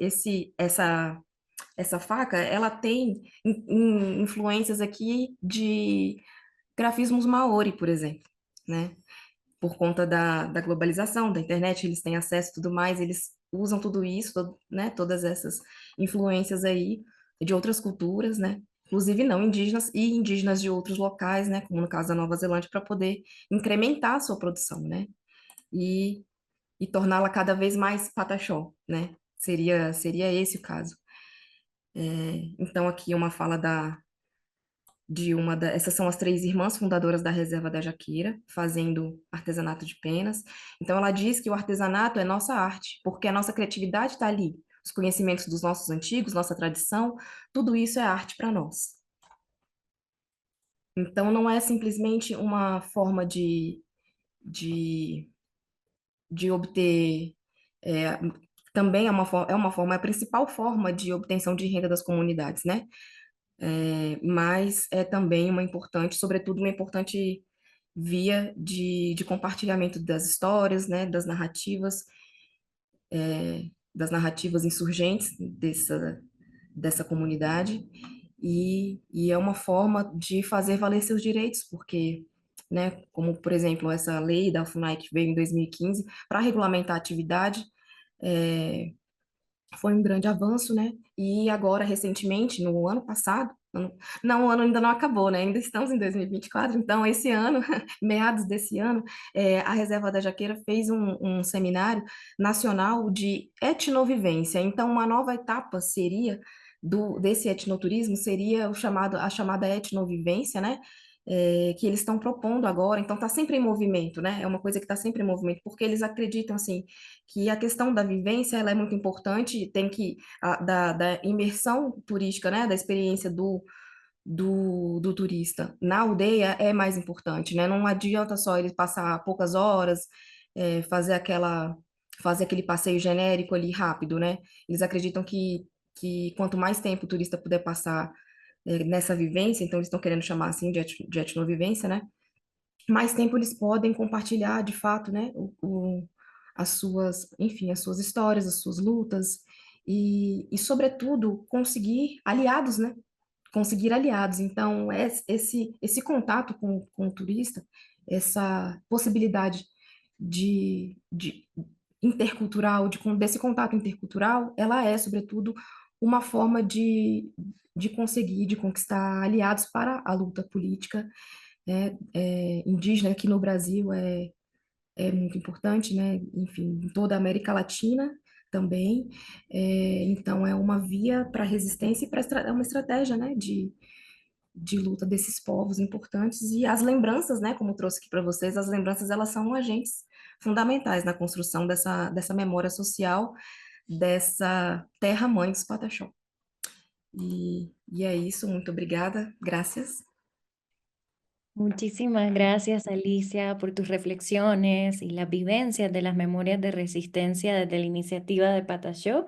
essa faca, ela tem influências aqui de grafismos maori, por exemplo, né? Por conta da globalização, da internet, eles têm acesso e tudo mais, eles usam tudo isso, né? Todas essas influências aí de outras culturas, né? Inclusive não indígenas e indígenas de outros locais, né? Como no caso da Nova Zelândia, para poder incrementar a sua produção, né? E, e torná-la cada vez mais pataxó, né? Seria esse o caso. Então, aqui uma fala essas são as 3 irmãs fundadoras da Reserva da Jaqueira, fazendo artesanato de penas. Então, ela diz que o artesanato é nossa arte, porque a nossa criatividade está ali. os conhecimentos dos nossos antigos, nossa tradição, tudo isso é arte para nós. Então, não é simplesmente uma forma de, de obter, é, também é uma forma, é a principal forma de obtenção de renda das comunidades, né? Mas é também uma importante, sobretudo uma importante via de compartilhamento das histórias, né, das narrativas insurgentes dessa comunidade, e é uma forma de fazer valer seus direitos, porque, né, como, por exemplo, essa lei da FUNAI que veio em 2015 para regulamentar a atividade, é, foi um grande avanço, né? E agora, recentemente, no ano passado, não, o ano ainda não acabou, né? Ainda estamos em 2024, então esse ano, meados desse ano, a Reserva da Jaqueira fez um seminário nacional de etnovivência. Então, uma nova etapa seria desse etnoturismo seria a chamada etnovivência, né? Que eles estão propondo agora, então está sempre em movimento, né? É uma coisa que está sempre em movimento, porque eles acreditam assim que a questão da vivência ela é muito importante, tem que da imersão turística, né? Da experiência do turista na aldeia é mais importante, né? Não adianta só ele passar poucas horas, fazer aquele passeio genérico ali rápido, né? Eles acreditam que quanto mais tempo o turista puder passar nessa vivência, então eles estão querendo chamar assim de etnovivência, né? Mais tempo eles podem compartilhar de fato, né? As suas, enfim, as suas histórias, as suas lutas sobretudo, conseguir aliados, né? Conseguir aliados. Então, esse contato com o turista, essa possibilidade de intercultural, desse contato intercultural, ela é, sobretudo, uma forma de conseguir, de conquistar aliados para a luta política indígena aqui no Brasil é muito importante, né? Enfim, em toda a América Latina também. Então, é uma via para resistência e é uma estratégia, né? De luta desses povos importantes e as lembranças, né? Como eu trouxe aqui para vocês, as lembranças elas são agentes fundamentais na construção dessa memória social dessa terra-mãe dos Pataxó. E é isso, muito obrigada, graças. Muchísimas gracias, Alicia, por tus reflexiones y las vivencias de las memorias de resistencia desde la iniciativa de Patachó,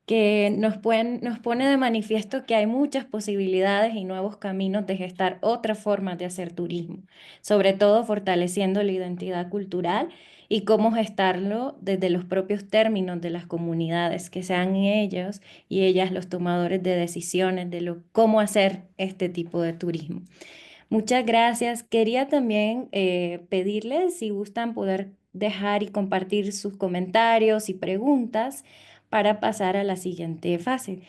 que nos pone de manifiesto que hay muchas posibilidades y nuevos caminos de gestar otras formas de hacer turismo, sobre todo fortaleciendo la identidad cultural y cómo gestarlo desde los propios términos de las comunidades, que sean ellos y ellas los tomadores de decisiones de cómo hacer este tipo de turismo. Muchas gracias. Quería también pedirles si gustan poder dejar y compartir sus comentarios y preguntas para pasar a la siguiente fase.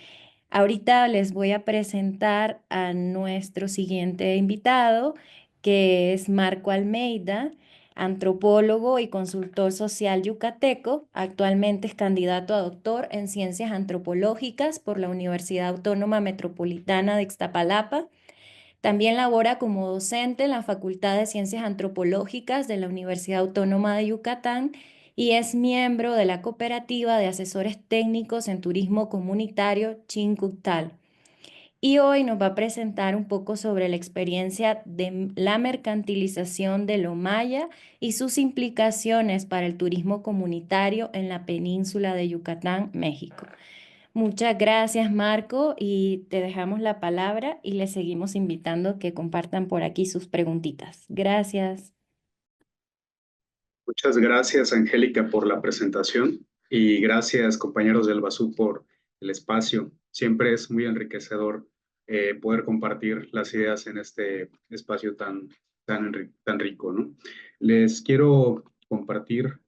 Ahorita les voy a presentar a nuestro siguiente invitado, que es Marco Almeida, antropólogo y consultor social yucateco. Actualmente es candidato a doctor en ciencias antropológicas por la Universidad Autónoma Metropolitana de Iztapalapa. También labora como docente en la Facultad de Ciencias Antropológicas de la Universidad Autónoma de Yucatán y es miembro de la Cooperativa de Asesores Técnicos en Turismo Comunitario Chincuctal. Y hoy nos va a presentar un poco sobre la experiencia de la mercantilización de lo maya y sus implicaciones para el turismo comunitario en la península de Yucatán, México. Muchas gracias, Marco, y te dejamos la palabra y les seguimos invitando a que compartan por aquí sus preguntitas. Gracias. Muchas gracias, Angélica, por la presentación y gracias, compañeros del BASU, por el espacio. Siempre es muy enriquecedor poder compartir las ideas en este espacio tan rico, ¿no? Les quiero compartir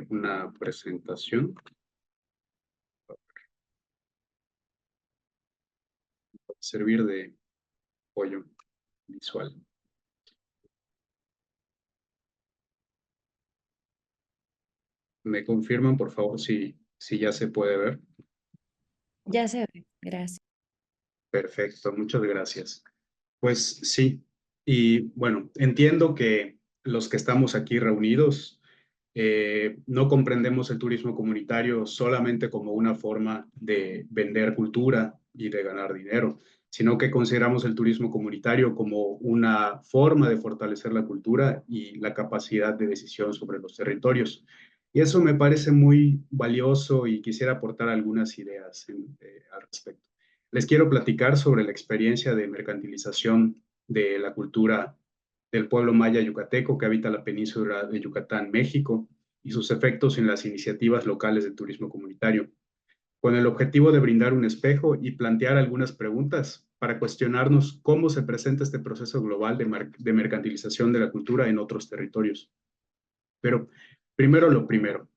una presentación. Servir de apoyo visual. ¿Me confirman, por favor, si ya se puede ver? Ya se ve, gracias. Perfecto, muchas gracias. Pues sí, y bueno, entiendo que los que estamos aquí reunidos No comprendemos el turismo comunitario solamente como una forma de vender cultura y de ganar dinero, sino que consideramos el turismo comunitario como una forma de fortalecer la cultura y la capacidad de decisión sobre los territorios. Y eso me parece muy valioso y quisiera aportar algunas ideas al respecto. Les quiero platicar sobre la experiencia de mercantilización de la cultura del pueblo maya yucateco que habita la península de Yucatán, México, y sus efectos en las iniciativas locales de turismo comunitario, con el objetivo de brindar un espejo y plantear algunas preguntas para cuestionarnos cómo se presenta este proceso global de mercantilización de la cultura en otros territorios. Pero primero lo primero,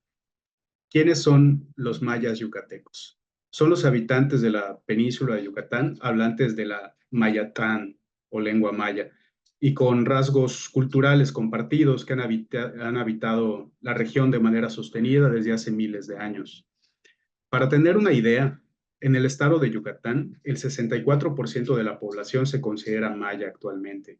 ¿quiénes son los mayas yucatecos? Son los habitantes de la península de Yucatán, hablantes de la mayatán o lengua maya, y con rasgos culturales compartidos que han habitado la región de manera sostenida desde hace miles de años. Para tener una idea, en el estado de Yucatán, el 64% de la población se considera maya actualmente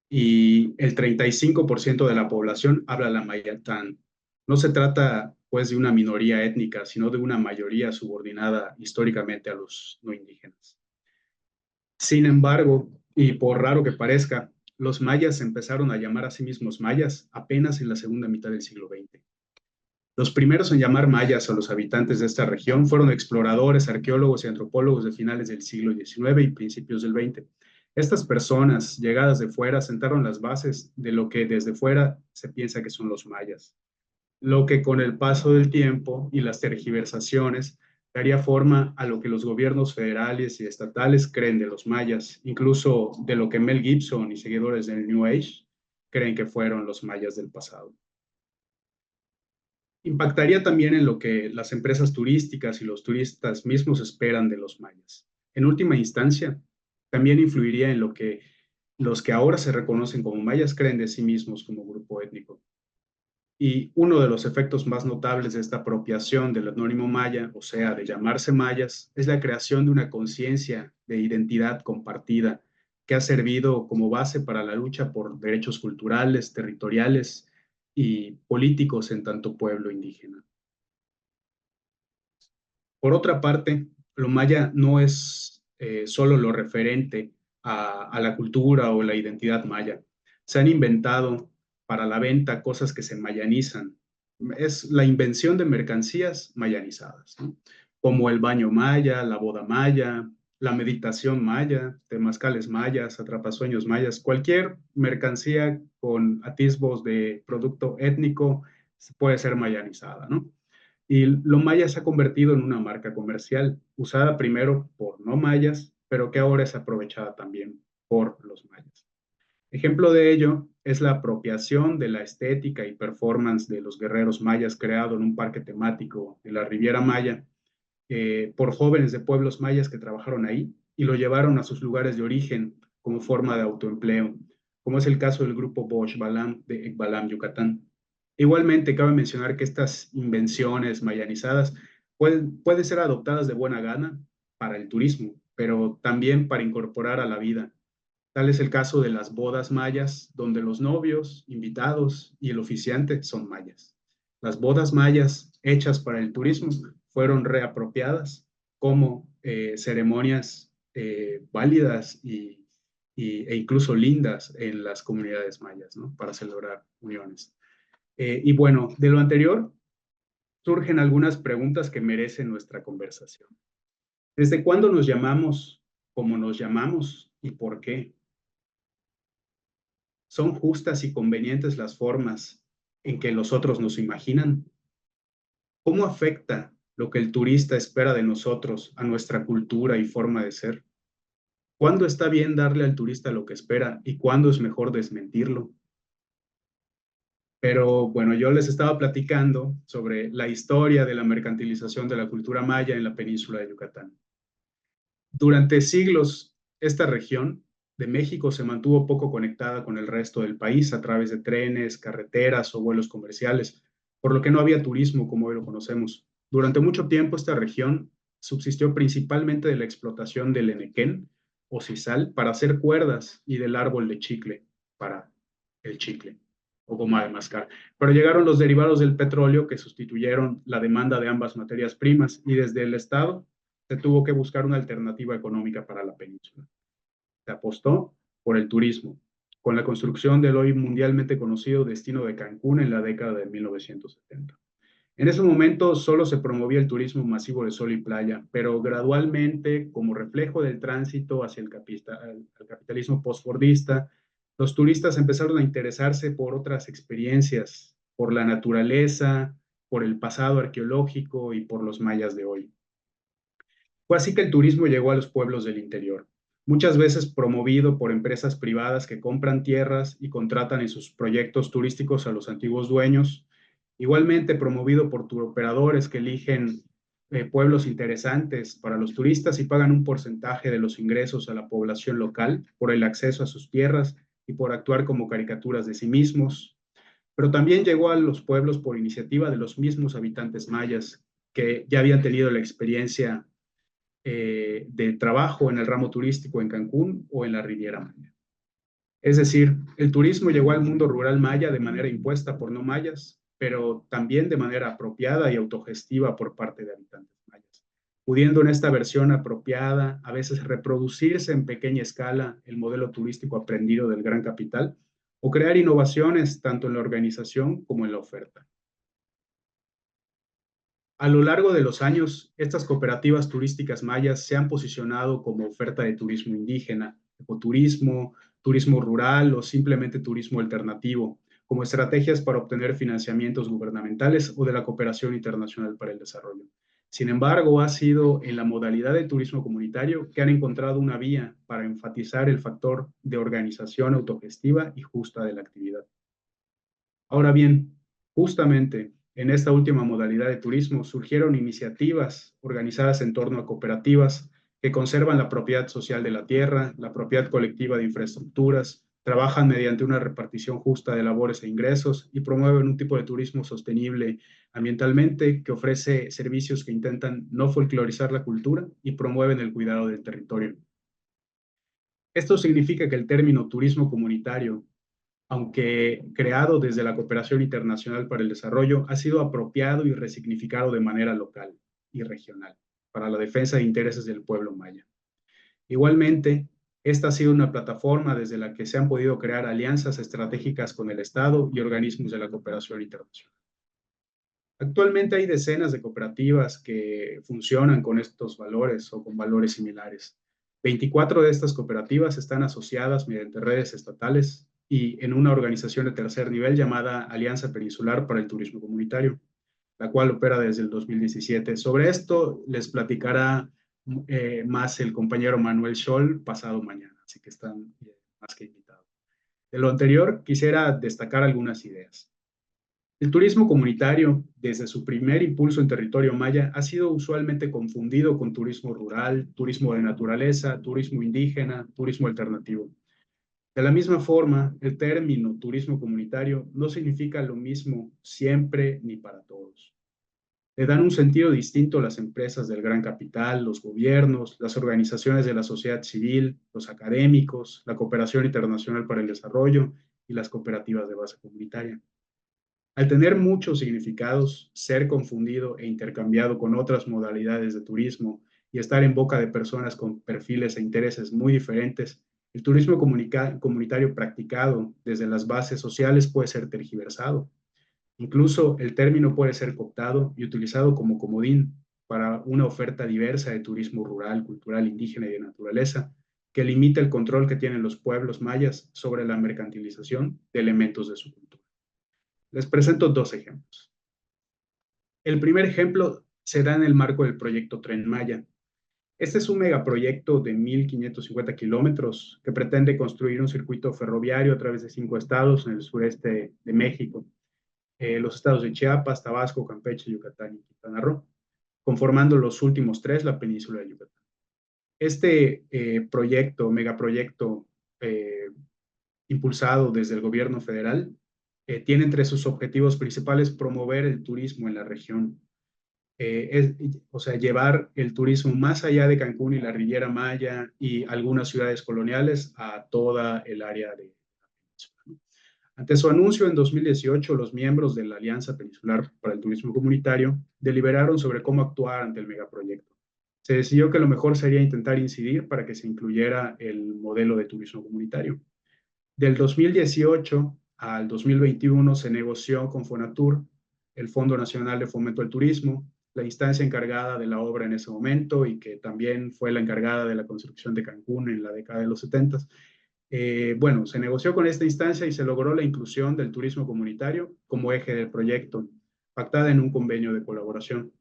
y el 35% de la población habla la mayatán. No se trata, pues, de una minoría étnica, sino de una mayoría subordinada históricamente a los no indígenas. Sin embargo, y por raro que parezca, los mayas empezaron a llamar a sí mismos mayas apenas en la segunda mitad del siglo XX. Los primeros en llamar mayas a los habitantes de esta región fueron exploradores, arqueólogos y antropólogos de finales del siglo XIX y principios del XX. Estas personas, llegadas de fuera, sentaron las bases de lo que desde fuera se piensa que son los mayas, lo que con el paso del tiempo y las tergiversaciones daría forma a lo que los gobiernos federales y estatales creen de los mayas, incluso de lo que Mel Gibson y seguidores del New Age creen que fueron los mayas del pasado. Impactaría también en lo que las empresas turísticas y los turistas mismos esperan de los mayas. En última instancia, también influiría en lo que los que ahora se reconocen como mayas creen de sí mismos como grupo étnico. Y uno de los efectos más notables de esta apropiación del etnónimo maya, o sea, de llamarse mayas, es la creación de una conciencia de identidad compartida que ha servido como base para la lucha por derechos culturales, territoriales y políticos en tanto pueblo indígena. Por otra parte, lo maya no es solo lo referente a la cultura o la identidad maya. Se han inventado para la venta cosas que se mayanizan. Es la invención de mercancías mayanizadas, ¿no? Como el baño maya, la boda maya, la meditación maya, temazcales mayas, atrapasueños mayas, cualquier mercancía con atisbos de producto étnico puede ser mayanizada, ¿no? Y lo maya se ha convertido en una marca comercial, usada primero por no mayas, pero que ahora es aprovechada también por los mayas. Ejemplo de ello es la apropiación de la estética y performance de los guerreros mayas creado en un parque temático de la Riviera Maya por jóvenes de pueblos mayas que trabajaron ahí y lo llevaron a sus lugares de origen como forma de autoempleo, como es el caso del grupo Bosch Balam de Ekbalam, Yucatán. Igualmente, cabe mencionar que estas invenciones mayanizadas pueden ser adoptadas de buena gana para el turismo, pero también para incorporar a la vida. Tal es el caso de las bodas mayas, donde los novios, invitados y el oficiante son mayas. Las bodas mayas hechas para el turismo fueron reapropiadas como ceremonias válidas e incluso lindas en las comunidades mayas, ¿no? Para celebrar uniones. Y bueno, de lo anterior surgen algunas preguntas que merecen nuestra conversación. ¿Desde cuándo nos llamamos como nos llamamos y por qué? ¿Son justas y convenientes las formas en que los otros nos imaginan? ¿Cómo afecta lo que el turista espera de nosotros a nuestra cultura y forma de ser? ¿Cuándo está bien darle al turista lo que espera y cuándo es mejor desmentirlo? Pero bueno, yo les estaba platicando sobre la historia de la mercantilización de la cultura maya en la península de Yucatán. Durante siglos, esta región de México se mantuvo poco conectada con el resto del país a través de trenes, carreteras o vuelos comerciales, por lo que no había turismo como hoy lo conocemos. Durante mucho tiempo esta región subsistió principalmente de la explotación del enequén o sisal para hacer cuerdas y del árbol de chicle para el chicle. o goma de mascar. Pero llegaron los derivados del petróleo que sustituyeron la demanda de ambas materias primas y desde el Estado se tuvo que buscar una alternativa económica para la península. Se apostó por el turismo, con la construcción del hoy mundialmente conocido destino de Cancún en la década de 1970. En ese momento solo se promovía el turismo masivo de sol y playa, pero gradualmente, como reflejo del tránsito hacia el capitalismo postfordista, los turistas empezaron a interesarse por otras experiencias, por la naturaleza, por el pasado arqueológico y por los mayas de hoy. Fue así que el turismo llegó a los pueblos del interior, muchas veces promovido por empresas privadas que compran tierras y contratan en sus proyectos turísticos a los antiguos dueños, igualmente promovido por turoperadores que eligen pueblos interesantes para los turistas y pagan un porcentaje de los ingresos a la población local por el acceso a sus tierras y por actuar como caricaturas de sí mismos. Pero también llegó a los pueblos por iniciativa de los mismos habitantes mayas que ya habían tenido la experiencia de trabajo en el ramo turístico en Cancún o en la Riviera Maya. Es decir, el turismo llegó al mundo rural maya de manera impuesta por no mayas, pero también de manera apropiada y autogestiva por parte de habitantes mayas, pudiendo en esta versión apropiada a veces reproducirse en pequeña escala el modelo turístico aprendido del gran capital o crear innovaciones tanto en la organización como en la oferta. A lo largo de los años, estas cooperativas turísticas mayas se han posicionado como oferta de turismo indígena, ecoturismo, turismo rural o simplemente turismo alternativo, como estrategias para obtener financiamientos gubernamentales o de la cooperación internacional para el desarrollo. Sin embargo, ha sido en la modalidad de turismo comunitario que han encontrado una vía para enfatizar el factor de organización autogestiva y justa de la actividad. Ahora bien, justamente en esta última modalidad de turismo surgieron iniciativas organizadas en torno a cooperativas que conservan la propiedad social de la tierra, la propiedad colectiva de infraestructuras, trabajan mediante una repartición justa de labores e ingresos y promueven un tipo de turismo sostenible ambientalmente que ofrece servicios que intentan no folclorizar la cultura y promueven el cuidado del territorio. Esto significa que el término turismo comunitario, aunque creado desde la Cooperación Internacional para el Desarrollo, ha sido apropiado y resignificado de manera local y regional para la defensa de intereses del pueblo maya. Igualmente, esta ha sido una plataforma desde la que se han podido crear alianzas estratégicas con el Estado y organismos de la cooperación internacional. Actualmente hay decenas de cooperativas que funcionan con estos valores o con valores similares. 24 de estas cooperativas están asociadas mediante redes estatales y en una organización de tercer nivel llamada Alianza Peninsular para el Turismo Comunitario, la cual opera desde el 2017. Sobre esto les platicará más el compañero Manuel Scholl pasado mañana, así que están más que invitados. De lo anterior, quisiera destacar algunas ideas. El turismo comunitario, desde su primer impulso en territorio maya, ha sido usualmente confundido con turismo rural, turismo de naturaleza, turismo indígena, turismo alternativo. De la misma forma, el término turismo comunitario no significa lo mismo siempre ni para todos. Le dan un sentido distinto las empresas del gran capital, los gobiernos, las organizaciones de la sociedad civil, los académicos, la cooperación internacional para el desarrollo y las cooperativas de base comunitaria. Al tener muchos significados, ser confundido e intercambiado con otras modalidades de turismo y estar en boca de personas con perfiles e intereses muy diferentes, el turismo comunitario practicado desde las bases sociales puede ser tergiversado. Incluso el término puede ser cooptado y utilizado como comodín para una oferta diversa de turismo rural, cultural, indígena y de naturaleza, que limita el control que tienen los pueblos mayas sobre la mercantilización de elementos de su cultura. Les presento dos ejemplos. El primer ejemplo se da en el marco del proyecto Tren Maya. Este es un megaproyecto de 1,550 kilómetros que pretende construir un circuito ferroviario a través de 5 estados en el sureste de México, los estados de Chiapas, Tabasco, Campeche, Yucatán y Quintana Roo, conformando los últimos 3 la península de Yucatán. Este megaproyecto impulsado desde el gobierno federal, tiene entre sus objetivos principales promover el turismo en la región. O sea, llevar el turismo más allá de Cancún y la Riviera Maya y algunas ciudades coloniales a toda el área de la península, ¿no? Ante su anuncio en 2018, los miembros de la Alianza Peninsular para el Turismo Comunitario deliberaron sobre cómo actuar ante el megaproyecto. Se decidió que lo mejor sería intentar incidir para que se incluyera el modelo de turismo comunitario. Del 2018 al 2021 se negoció con Fonatur, el Fondo Nacional de Fomento al Turismo, la instancia encargada de la obra en ese momento y que también fue la encargada de la construcción de Cancún en la década de los 70. Bueno, se negoció con esta instancia y se logró la inclusión del turismo comunitario como eje del proyecto, pactada en un convenio de colaboración.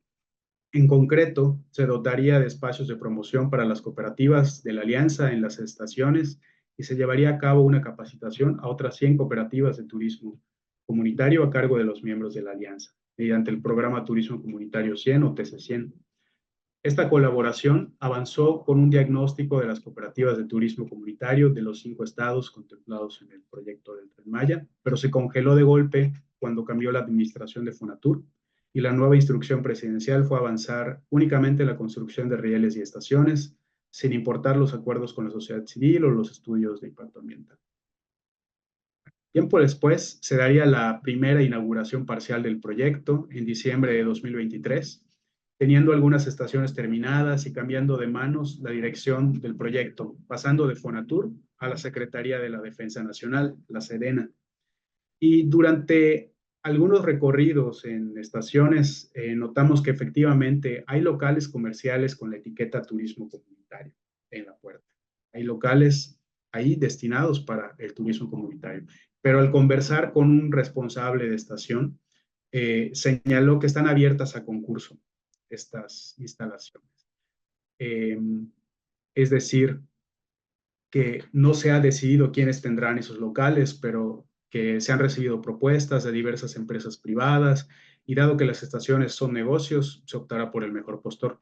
En concreto, se dotaría de espacios de promoción para las cooperativas de la alianza en las estaciones y se llevaría a cabo una capacitación a otras 100 cooperativas de turismo comunitario a cargo de los miembros de la alianza, mediante el programa Turismo Comunitario 100 o TC100. Esta colaboración avanzó con un diagnóstico de las cooperativas de turismo comunitario de los 5 estados contemplados en el proyecto del Tren Maya, pero se congeló de golpe cuando cambió la administración de Fonatur y la nueva instrucción presidencial fue avanzar únicamente en la construcción de rieles y estaciones, sin importar los acuerdos con la sociedad civil o los estudios de impacto ambiental. Tiempo después se daría la primera inauguración parcial del proyecto en diciembre de 2023, teniendo algunas estaciones terminadas y cambiando de manos la dirección del proyecto, pasando de Fonatur a la Secretaría de la Defensa Nacional, la Sedena. Y durante algunos recorridos en estaciones notamos que efectivamente hay locales comerciales con la etiqueta turismo comunitario en la puerta. Hay locales ahí destinados para el turismo comunitario. Pero al conversar con un responsable de estación, señaló que están abiertas a concurso estas instalaciones. Es decir, que no se ha decidido quiénes tendrán esos locales, pero que se han recibido propuestas de diversas empresas privadas y dado que las estaciones son negocios, se optará por el mejor postor.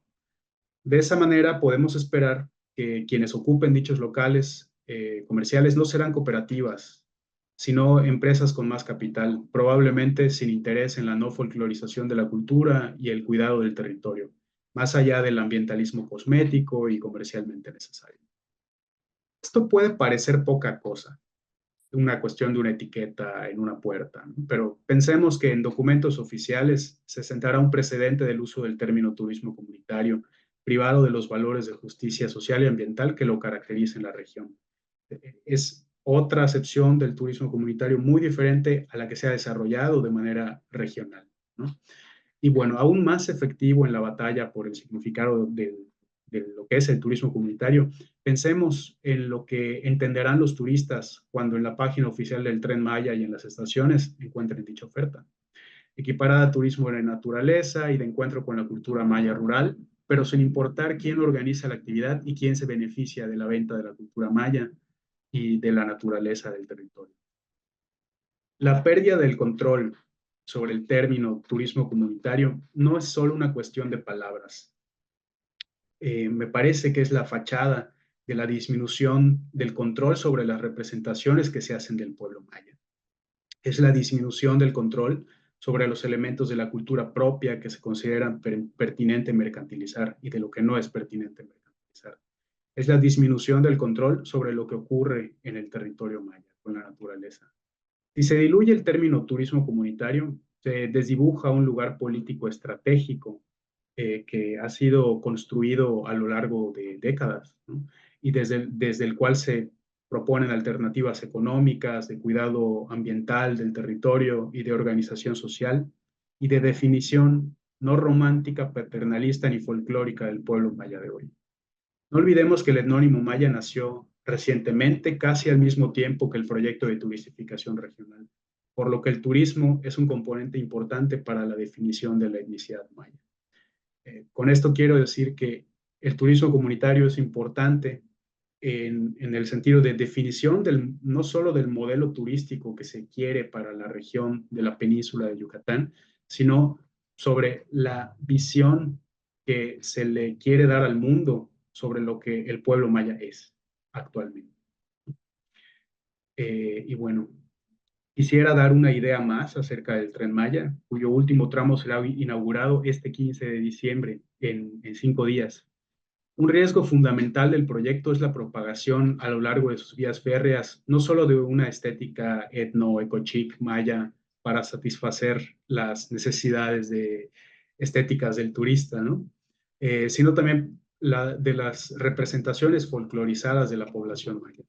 De esa manera podemos esperar que quienes ocupen dichos locales comerciales no serán cooperativas, sino empresas con más capital, probablemente sin interés en la no folclorización de la cultura y el cuidado del territorio, más allá del ambientalismo cosmético y comercialmente necesario. Esto puede parecer poca cosa, una cuestión de una etiqueta en una puerta, ¿no? Pero pensemos que en documentos oficiales se sentará un precedente del uso del término turismo comunitario, privado de los valores de justicia social y ambiental que lo caracterizan en la región. Es otra acepción del turismo comunitario muy diferente a la que se ha desarrollado de manera regional, ¿no? Y bueno, aún más efectivo en la batalla por el significado de lo que es el turismo comunitario, pensemos en lo que entenderán los turistas cuando en la página oficial del Tren Maya y en las estaciones encuentren dicha oferta. Equiparada a turismo de naturaleza y de encuentro con la cultura maya rural, pero sin importar quién organiza la actividad y quién se beneficia de la venta de la cultura maya y de la naturaleza del territorio. La pérdida del control sobre el término turismo comunitario no es solo una cuestión de palabras. Me parece que es la fachada de la disminución del control sobre las representaciones que se hacen del pueblo maya. Es la disminución del control sobre los elementos de la cultura propia que se consideran pertinente mercantilizar y de lo que no es pertinente mercantilizar. Es la disminución del control sobre lo que ocurre en el territorio maya, con la naturaleza. Si se diluye el término turismo comunitario, se desdibuja un lugar político estratégico que ha sido construido a lo largo de décadas, ¿no? Y desde el cual se proponen alternativas económicas, de cuidado ambiental del territorio y de organización social y de definición no romántica, paternalista ni folclórica del pueblo maya de hoy. No olvidemos que el etnónimo maya nació recientemente, casi al mismo tiempo que el proyecto de turistificación regional, por lo que el turismo es un componente importante para la definición de la etnicidad maya. Con esto quiero decir que el turismo comunitario es importante en el sentido de definición no solo del modelo turístico que se quiere para la región de la península de Yucatán, sino sobre la visión que se le quiere dar al mundo sobre lo que el pueblo maya es actualmente. Y bueno, quisiera dar una idea más acerca del Tren Maya, cuyo último tramo será inaugurado este 15 de diciembre, en 5 días. Un riesgo fundamental del proyecto es la propagación a lo largo de sus vías férreas, no solo de una estética etno-ecochic maya para satisfacer las necesidades estéticas del turista, ¿no? Sino también de las representaciones folclorizadas de la población maya.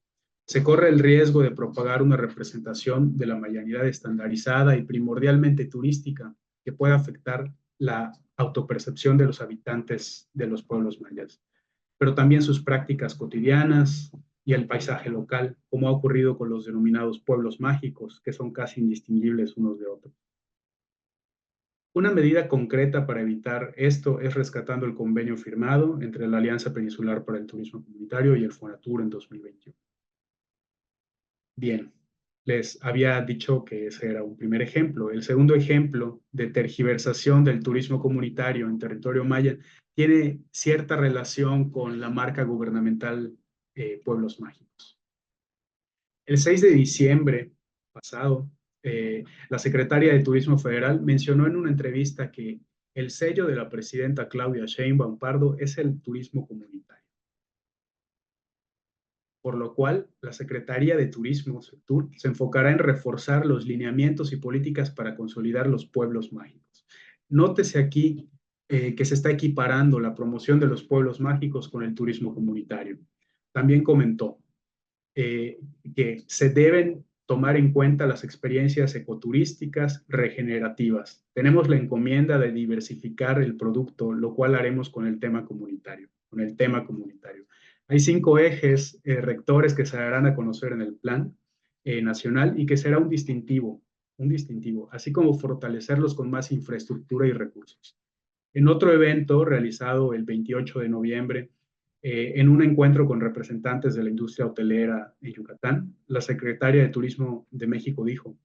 Se corre el riesgo de propagar una representación de la mayanidad estandarizada y primordialmente turística que pueda afectar la autopercepción de los habitantes de los pueblos mayas, pero también sus prácticas cotidianas y el paisaje local, como ha ocurrido con los denominados pueblos mágicos, que son casi indistinguibles unos de otros. Una medida concreta para evitar esto es rescatando el convenio firmado entre la Alianza Peninsular para el Turismo Comunitario y el Fonatur en 2021. Bien, les había dicho que ese era un primer ejemplo. El segundo ejemplo de tergiversación del turismo comunitario en territorio maya tiene cierta relación con la marca gubernamental Pueblos Mágicos. El 6 de diciembre pasado, la secretaria de Turismo Federal mencionó en una entrevista que el sello de la presidenta Claudia Sheinbaum Pardo es el turismo comunitario. Por lo cual, la Secretaría de Turismo, SECTUR, se enfocará en reforzar los lineamientos y políticas para consolidar los pueblos mágicos. Nótese aquí que se está equiparando la promoción de los pueblos mágicos con el turismo comunitario. También comentó que se deben tomar en cuenta las experiencias ecoturísticas regenerativas. Tenemos la encomienda de diversificar el producto, lo cual haremos con el tema comunitario, Hay 5 ejes rectores que se darán a conocer en el plan nacional y que será un distintivo, así como fortalecerlos con más infraestructura y recursos. En otro evento realizado el 28 de noviembre, en un encuentro con representantes de la industria hotelera en Yucatán, la secretaria de Turismo de México dijo: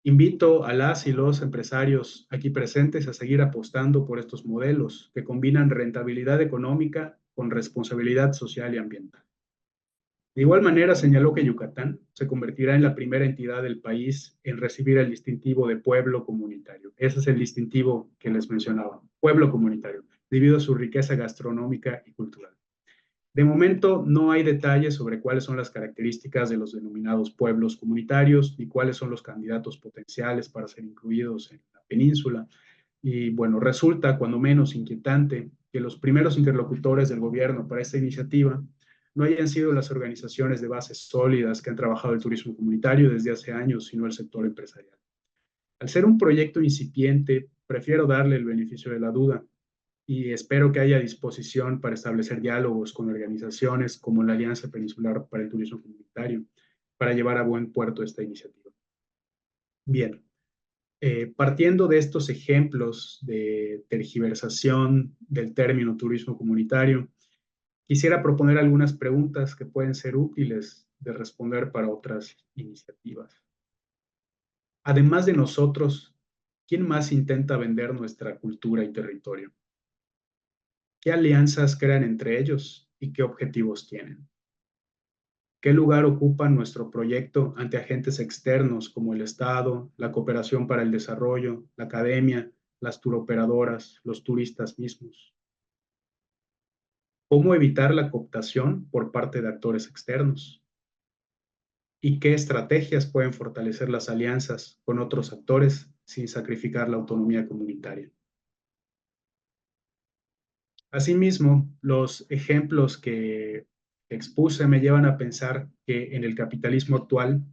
invito a las y los empresarios aquí presentes a seguir apostando por estos modelos que combinan rentabilidad económica con responsabilidad social y ambiental. De igual manera, señaló que Yucatán se convertirá en la primera entidad del país en recibir el distintivo de pueblo comunitario. Ese es el distintivo que les mencionaba, pueblo comunitario, debido a su riqueza gastronómica y cultural. De momento, no hay detalles sobre cuáles son las características de los denominados pueblos comunitarios y cuáles son los candidatos potenciales para ser incluidos en la península. Y bueno, resulta cuando menos inquietante que los primeros interlocutores del gobierno para esta iniciativa no hayan sido las organizaciones de bases sólidas que han trabajado el turismo comunitario desde hace años, sino el sector empresarial. Al ser un proyecto incipiente, prefiero darle el beneficio de la duda y espero que haya disposición para establecer diálogos con organizaciones como la Alianza Peninsular para el Turismo Comunitario para llevar a buen puerto esta iniciativa. Bien, partiendo de estos ejemplos de tergiversación del término turismo comunitario, quisiera proponer algunas preguntas que pueden ser útiles de responder para otras iniciativas. Además de nosotros, ¿quién más intenta vender nuestra cultura y territorio? ¿Qué alianzas crean entre ellos y qué objetivos tienen? ¿Qué lugar ocupa nuestro proyecto ante agentes externos como el Estado, la cooperación para el desarrollo, la academia, las turoperadoras, los turistas mismos? ¿Cómo evitar la cooptación por parte de actores externos? ¿Y qué estrategias pueden fortalecer las alianzas con otros actores sin sacrificar la autonomía comunitaria? Asimismo, los ejemplos que expuse me llevan a pensar que en el capitalismo actual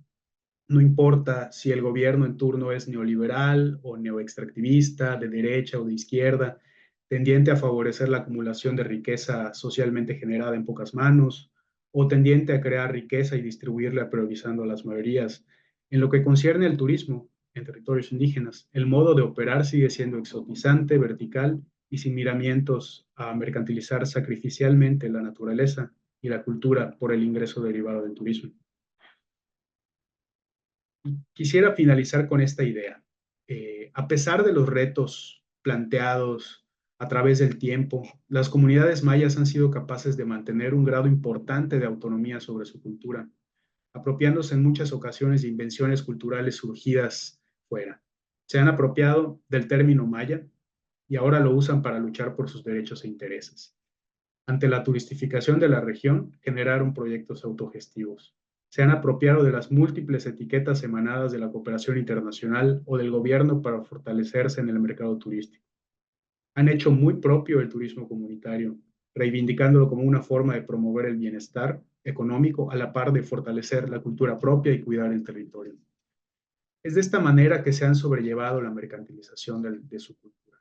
no importa si el gobierno en turno es neoliberal o neoextractivista, de derecha o de izquierda, tendiente a favorecer la acumulación de riqueza socialmente generada en pocas manos, o tendiente a crear riqueza y distribuirla priorizando a las mayorías. En lo que concierne al turismo en territorios indígenas, el modo de operar sigue siendo exotizante, vertical y sin miramientos a mercantilizar sacrificialmente la naturaleza y la cultura por el ingreso derivado del turismo. Quisiera finalizar con esta idea. A pesar de los retos planteados a través del tiempo, las comunidades mayas han sido capaces de mantener un grado importante de autonomía sobre su cultura, apropiándose en muchas ocasiones de invenciones culturales surgidas fuera. Se han apropiado del término maya y ahora lo usan para luchar por sus derechos e intereses. Ante la turistificación de la región, generaron proyectos autogestivos. Se han apropiado de las múltiples etiquetas emanadas de la cooperación internacional o del gobierno para fortalecerse en el mercado turístico. Han hecho muy propio el turismo comunitario, reivindicándolo como una forma de promover el bienestar económico a la par de fortalecer la cultura propia y cuidar el territorio. Es de esta manera que se han sobrellevado la mercantilización de su cultura.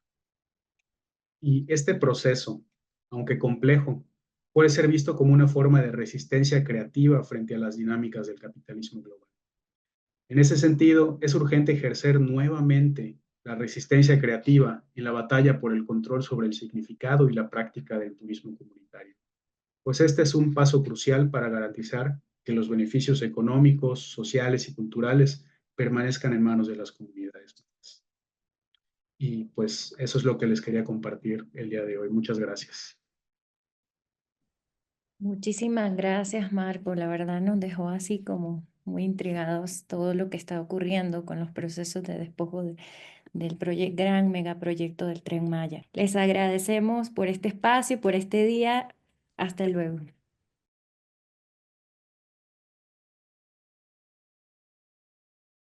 Y este proceso, aunque complejo, puede ser visto como una forma de resistencia creativa frente a las dinámicas del capitalismo global. En ese sentido, es urgente ejercer nuevamente la resistencia creativa en la batalla por el control sobre el significado y la práctica del turismo comunitario, pues este es un paso crucial para garantizar que los beneficios económicos, sociales y culturales permanezcan en manos de las comunidades. Y pues eso es lo que les quería compartir el día de hoy. Muchas gracias. Muchísimas gracias, Marco. La verdad nos dejó así como muy intrigados todo lo que está ocurriendo con los procesos de despojo del gran megaproyecto del Tren Maya. Les agradecemos por este espacio, por este día. Hasta luego.